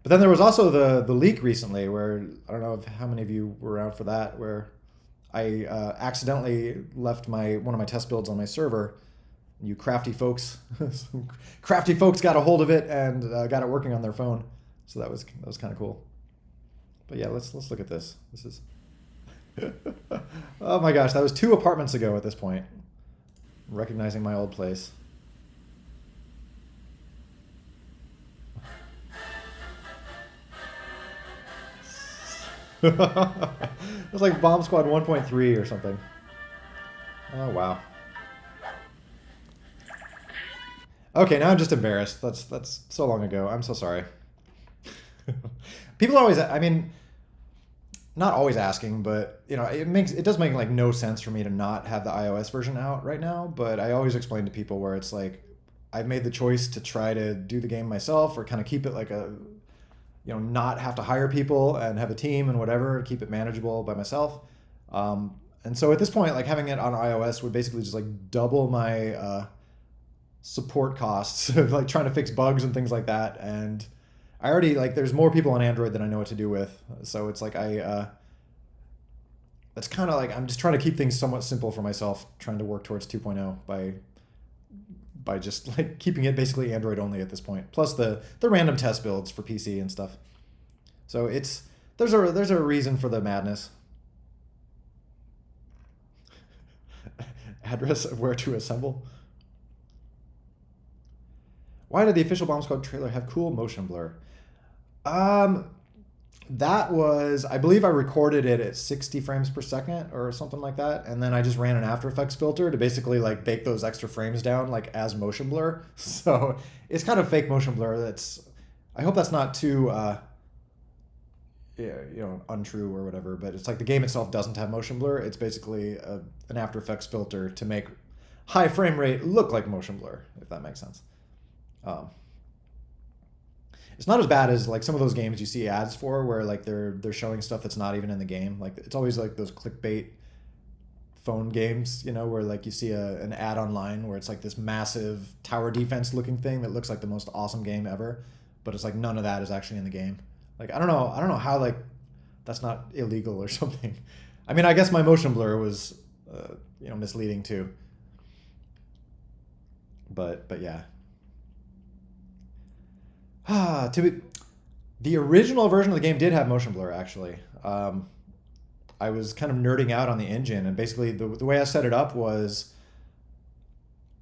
But then there was also the leak recently where I don't know how many of you were around for that, where I accidentally left one of my test builds on my server. You crafty folks got a hold of it and got it working on their phone. So that was kind of cool. But yeah, let's look at this. This is oh my gosh, that was 2 apartments ago at this point. I'm recognizing my old place. It was like Bomb Squad 1.3 or something. Oh wow. Okay, now I'm just embarrassed. That's so long ago. I'm so sorry. People are always, I mean, not always asking, but it does make like no sense for me to not have the iOS version out right now. But I always explain to people where it's like I've made the choice to try to do the game myself or kind of keep it like a, not have to hire people and have a team and whatever, keep it manageable by myself. And so at this point, like having it on iOS would basically just like double my support costs of like trying to fix bugs and things like that. And I already like there's more people on Android than I know what to do with. So it's like that's kind of like I'm just trying to keep things somewhat simple for myself, trying to work towards 2.0 by just like keeping it basically Android only at this point. Plus the random test builds for PC and stuff. So there's a reason for the madness. Address of where to assemble. Why did the official Bomb Squad trailer have cool motion blur? That was, I believe I recorded it at 60 frames per second or something like that. And then I just ran an After Effects filter to basically like bake those extra frames down like as motion blur. So it's kind of fake motion blur. I hope that's not too, untrue or whatever, but it's like the game itself doesn't have motion blur. It's basically an After Effects filter to make high frame rate look like motion blur, if that makes sense. It's not as bad as like some of those games you see ads for where like they're showing stuff that's not even in the game. Like it's always like those clickbait phone games, where like you see an ad online where it's like this massive tower defense looking thing that looks like the most awesome game ever, but it's like none of that is actually in the game. Like I don't know how like that's not illegal or something. I mean, I guess my motion blur was you know, misleading too. But yeah. The original version of the game did have motion blur, actually. I was kind of nerding out on the engine, and basically the way I set it up was,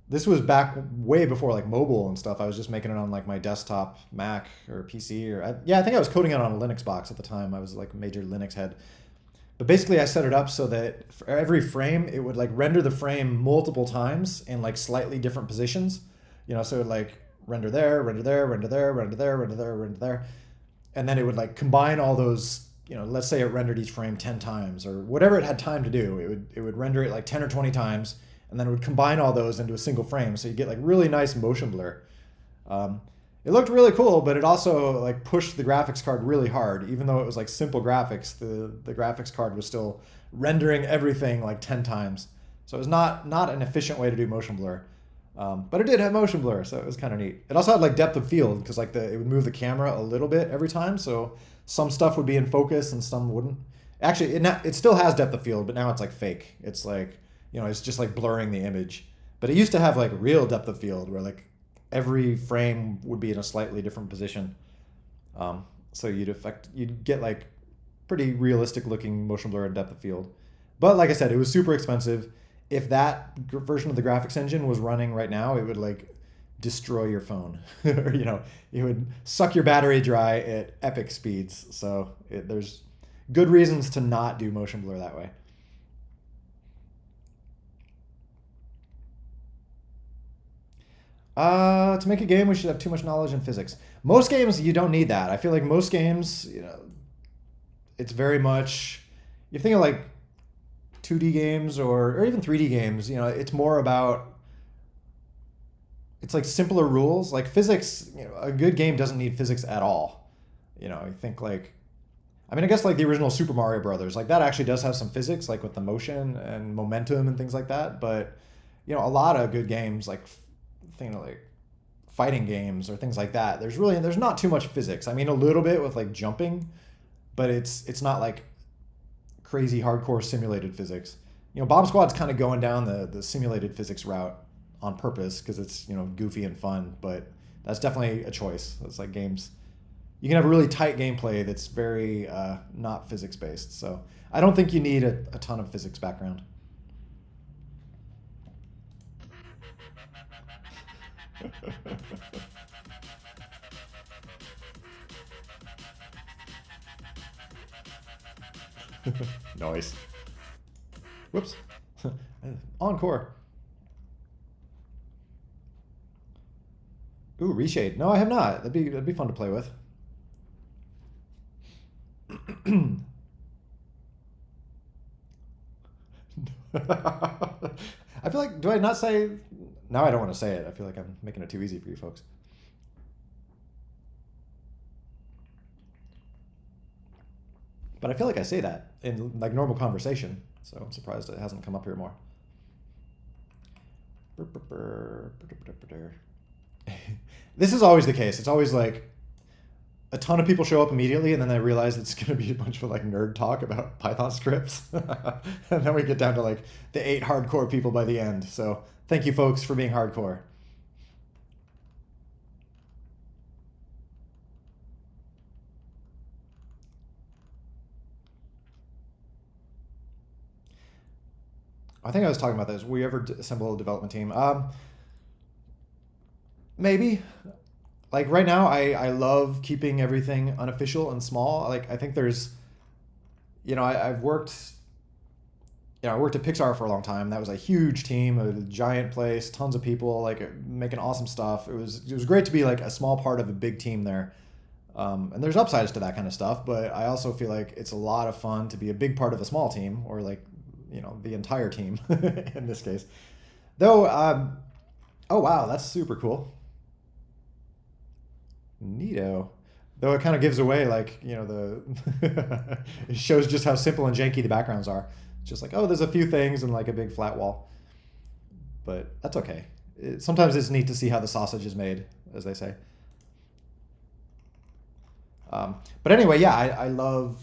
this was back way before like mobile and stuff. I was just making it on like my desktop Mac or PC, or yeah, I think I was coding it on a Linux box at the time. I was like a major Linux head. But basically I set it up so that for every frame, it would like render the frame multiple times in like slightly different positions. You know, so it would like render there, render there, render there, render there, render there, render there. And then it would like combine all those, you know, let's say it rendered each frame 10 times or whatever it had time to do. It would render it like 10 or 20 times, and then it would combine all those into a single frame. So you get like really nice motion blur. It looked really cool, but it also like pushed the graphics card really hard. Even though it was like simple graphics, the graphics card was still rendering everything like 10 times. So it was not an efficient way to do motion blur. But it did have motion blur, so it was kind of neat. It also had like depth of field, because like it would move the camera a little bit every time, so some stuff would be in focus and some wouldn't. Actually, it still has depth of field, but now it's like fake. It's like, you know, it's just like blurring the image. But it used to have like real depth of field, where like every frame would be in a slightly different position. So you'd get like pretty realistic looking motion blur and depth of field. But like I said, it was super expensive. If that version of the graphics engine was running right now, it would like destroy your phone. Or, you know, it would suck your battery dry at epic speeds. So there's good reasons to not do motion blur that way. To make a game, we should have too much knowledge in physics. Most games, you don't need that. I feel like most games, you know, it's very much, you think of like 2D games or even 3D games, you know, it's more about, it's like simpler rules. Like physics, you know, a good game doesn't need physics at all. You know, I think like, I mean, I guess like the original Super Mario Brothers, like that actually does have some physics, like with the motion and momentum and things like that. But, you know, a lot of good games, like, like fighting games or things like that, there's not too much physics. I mean, a little bit with like jumping, but it's not like crazy hardcore simulated physics. You know, Bomb Squad's kind of going down the simulated physics route on purpose because it's, you know, goofy and fun, but that's definitely a choice. It's like games, you can have a really tight gameplay that's very not physics based. So I don't think you need a ton of physics background. Nice. Whoops. Encore. Ooh, Reshade. No, I have not. That'd be fun to play with. I feel like, do I not say? Now I don't want to say it. I feel like I'm making it too easy for you folks. But I feel like I say that in like normal conversation, so I'm surprised it hasn't come up here more. This is always the case. It's always like a ton of people show up immediately, and then they realize it's going to be a bunch of like nerd talk about Python scripts. And then we get down to like the 8 hardcore people by the end. So thank you folks for being hardcore. I think I was talking about this. We ever assemble a development team? Maybe. Like right now, I love keeping everything unofficial and small. Like I think there's, you know, I've worked, you know, I worked at Pixar for a long time. That was a huge team, a giant place, tons of people, like making awesome stuff. It was great to be like a small part of a big team there. And there's upsides to that kind of stuff, but I also feel like it's a lot of fun to be a big part of a small team, or like, you know, the entire team in this case. Though, oh wow, that's super cool. Neato. Though it kind of gives away, like, you know, it shows just how simple and janky the backgrounds are. It's just like, oh, there's a few things and like a big flat wall. But that's okay. Sometimes it's neat to see how the sausage is made, as they say. But anyway, yeah, I love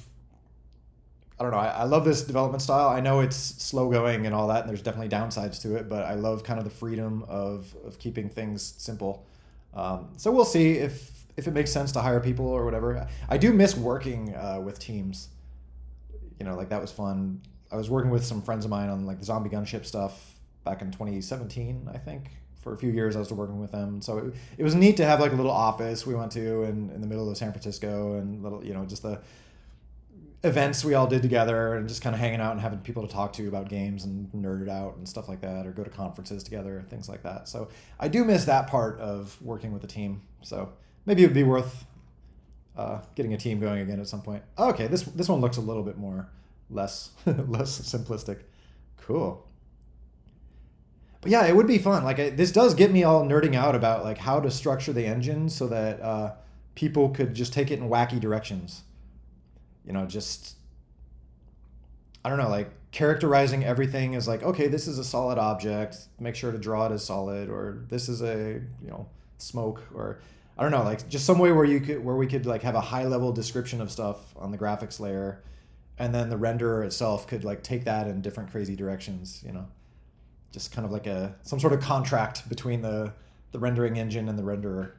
I don't know. I love this development style. I know it's slow going and all that, and there's definitely downsides to it, but I love kind of the freedom of keeping things simple. So we'll see if it makes sense to hire people or whatever. I do miss working with teams. You know, like that was fun. I was working with some friends of mine on like the zombie gunship stuff back in 2017, I think. For a few years, I was working with them. So it was neat to have like a little office we went to in the middle of San Francisco, and little, you know, just the events we all did together, and just kind of hanging out and having people to talk to about games and nerd it out and stuff like that, or go to conferences together, things like that. So I do miss that part of working with a team. So maybe it would be worth getting a team going again at some point. Oh, okay, this one looks a little bit more less less simplistic. Cool. But yeah, it would be fun. Like this does get me all nerding out about like how to structure the engine so that people could just take it in wacky directions. You know, just I don't know, like characterizing everything as like, okay, this is a solid object. Make sure to draw it as solid, or this is a smoke, or I don't know, like just some way where we could like have a high level description of stuff on the graphics layer, and then the renderer itself could like take that in different crazy directions. Just kind of like some sort of contract between the rendering engine and the renderer.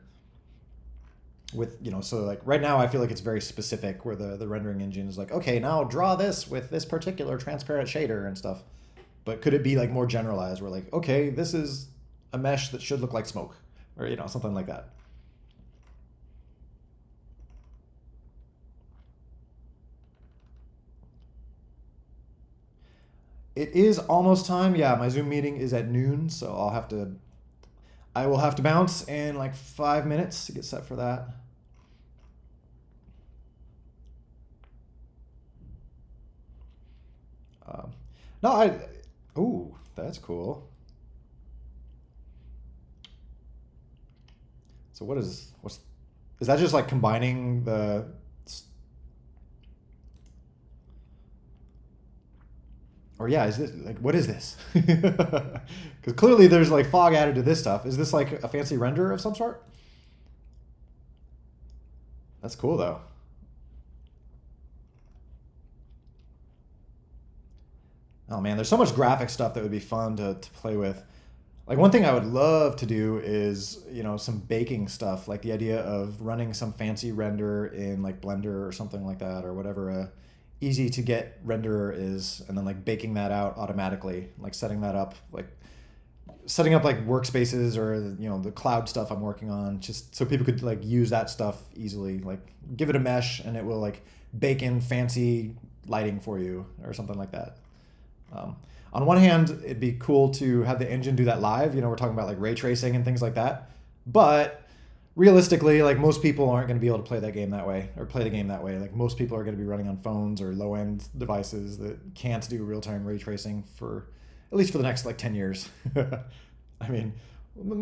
With so like right now I feel like it's very specific, where the rendering engine is like, okay, now draw this with this particular transparent shader and stuff. But could it be like more generalized, where like, okay, this is a mesh that should look like smoke, or something like that. It is almost time. Yeah, my Zoom meeting is at noon, so I will have to bounce in like 5 minutes to get set for that. No, ooh, that's cool. So is that just like combining the, or yeah, is this like, what is this? Because clearly there's like fog added to this stuff. Is this like a fancy render of some sort? That's cool though. Oh man, there's so much graphic stuff that would be fun to play with. Like one thing I would love to do is, some baking stuff, like the idea of running some fancy render in like Blender or something like that, or whatever a easy to get renderer is, and then like baking that out automatically, like setting up like workspaces, or the cloud stuff I'm working on, just so people could like use that stuff easily, like give it a mesh and it will like bake in fancy lighting for you or something like that. On one hand, it'd be cool to have the engine do that live. We're talking about like ray tracing and things like that. But realistically, like most people aren't going to be able to play that game that way, or play the game that way. Like most people are going to be running on phones or low-end devices that can't do real-time ray tracing for at least for the next like 10 years. I mean,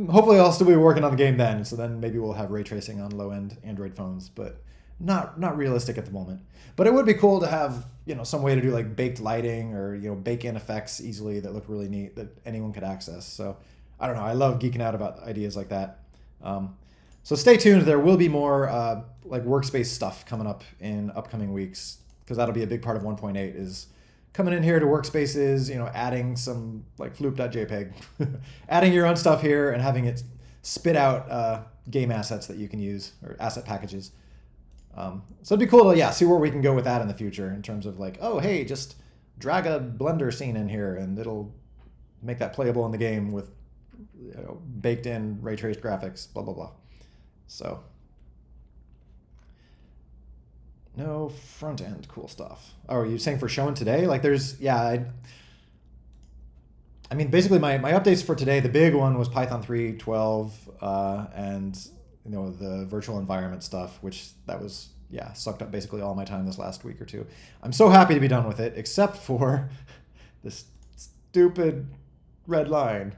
hopefully I'll still be working on the game then. So then maybe we'll have ray tracing on low-end Android phones, but not realistic at the moment. But it would be cool to have some way to do like baked lighting, or bake in effects easily that look really neat that anyone could access. So I don't know, I love geeking out about ideas like that. So stay tuned. There will be more like workspace stuff coming up in upcoming weeks, because that'll be a big part of 1.8 is coming in here to workspaces, adding some like floop.jpg, adding your own stuff here and having it spit out game assets that you can use, or asset packages. So it'd be cool to see where we can go with that in the future, in terms of like, oh hey, just drag a Blender scene in here and it'll make that playable in the game with baked in ray traced graphics, blah blah blah. So no front end cool stuff. Oh, are you saying for showing today? Like there's I mean basically my updates for today, the big one was Python 3.12 and the virtual environment stuff, which that was sucked up basically all my time this last week or two. I'm so happy to be done with it, except for this stupid red line.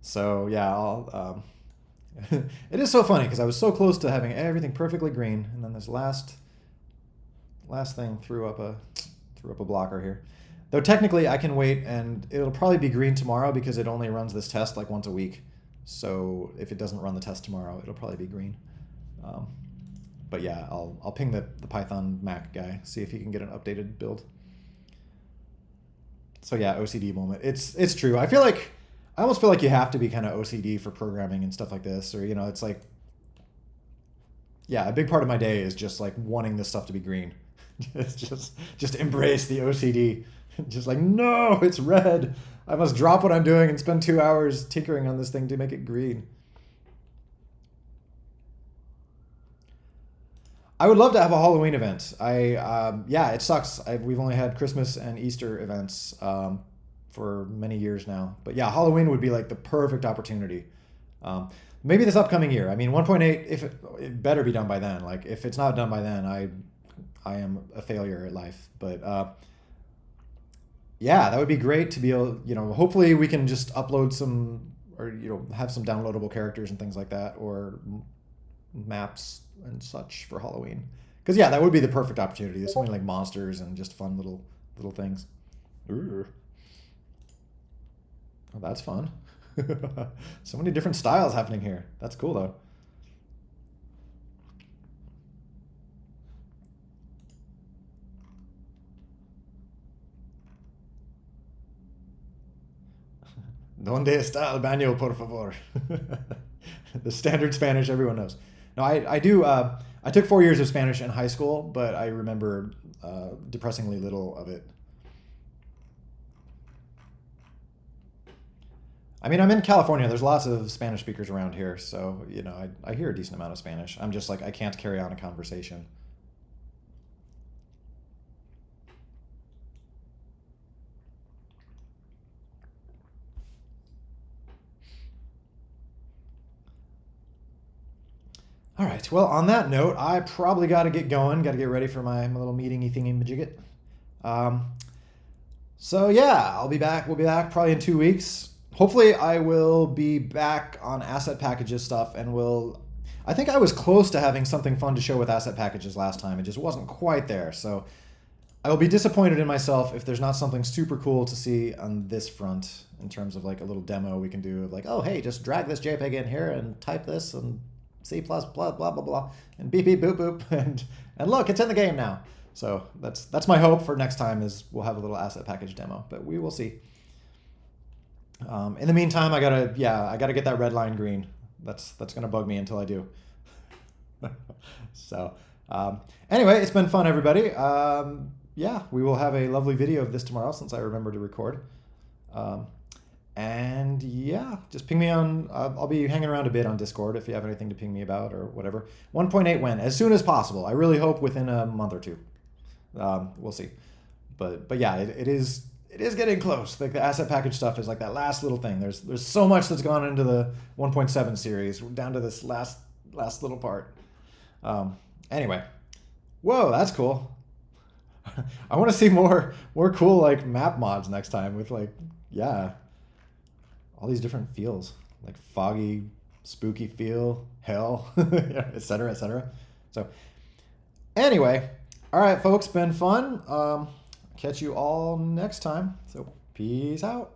So I'll it is so funny because I was so close to having everything perfectly green, and then this last thing threw up a blocker here. Though technically I can wait and it'll probably be green tomorrow, because it only runs this test like once a week. So if it doesn't run the test tomorrow, it'll probably be green. But I'll ping the Python Mac guy, see if he can get an updated build. So yeah, OCD moment. It's true. I almost feel like you have to be kind of OCD for programming and stuff like this, or it's like, yeah, a big part of my day is just like wanting this stuff to be green. It's just embrace the OCD. Just like, no, it's red. I must drop what I'm doing and spend 2 hours tinkering on this thing to make it green. I would love to have a Halloween event. Yeah, it sucks. We've only had Christmas and Easter events for many years now. But yeah, Halloween would be like the perfect opportunity. Maybe this upcoming year. I mean, 1.8, if it better be done by then. Like, if it's not done by then, I am a failure at life. But yeah, that would be great to be able, hopefully we can just upload some, or, have some downloadable characters and things like that, or maps and such for Halloween. Because yeah, that would be the perfect opportunity. There's something like monsters and just fun little things. Ooh. Oh, that's fun. So many different styles happening here. That's cool though. ¿Dónde está el baño, por favor? The standard Spanish everyone knows. No, I do. I took 4 years of Spanish in high school, but I remember depressingly little of it. I mean, I'm in California. There's lots of Spanish speakers around here, so I hear a decent amount of Spanish. I'm just like, I can't carry on a conversation. All right. Well, on that note, I probably got to get going. Got to get ready for my little meeting-y thingy-majigget. So yeah, I'll be back. We'll be back probably in 2 weeks. Hopefully, I will be back on asset packages stuff, and I think I was close to having something fun to show with asset packages last time. It just wasn't quite there. So I will be disappointed in myself if there's not something super cool to see on this front in terms of like a little demo we can do of like, oh hey, just drag this JPEG in here and type this and C++, blah, blah, blah, blah, and beep, beep, boop, boop, and look, it's in the game now. So that's my hope for next time is we'll have a little asset package demo, but we will see. In the meantime, I gotta get that red line green. That's gonna bug me until I do. So anyway, it's been fun, everybody. Yeah, we will have a lovely video of this tomorrow since I remember to record. And yeah, just ping me on, I'll be hanging around a bit on Discord if you have anything to ping me about or whatever. 1.8 when? As soon as possible. I really hope within a month or two. We'll see. But yeah, it is getting close. Like the asset package stuff is like that last little thing. There's so much that's gone into the 1.7 series. We're down to this last little part. Anyway, whoa, that's cool. I want to see more cool like map mods next time with like, yeah, all these different feels, like foggy, spooky feel, hell, et cetera, et cetera. So anyway, all right, folks, been fun. Catch you all next time. So peace out.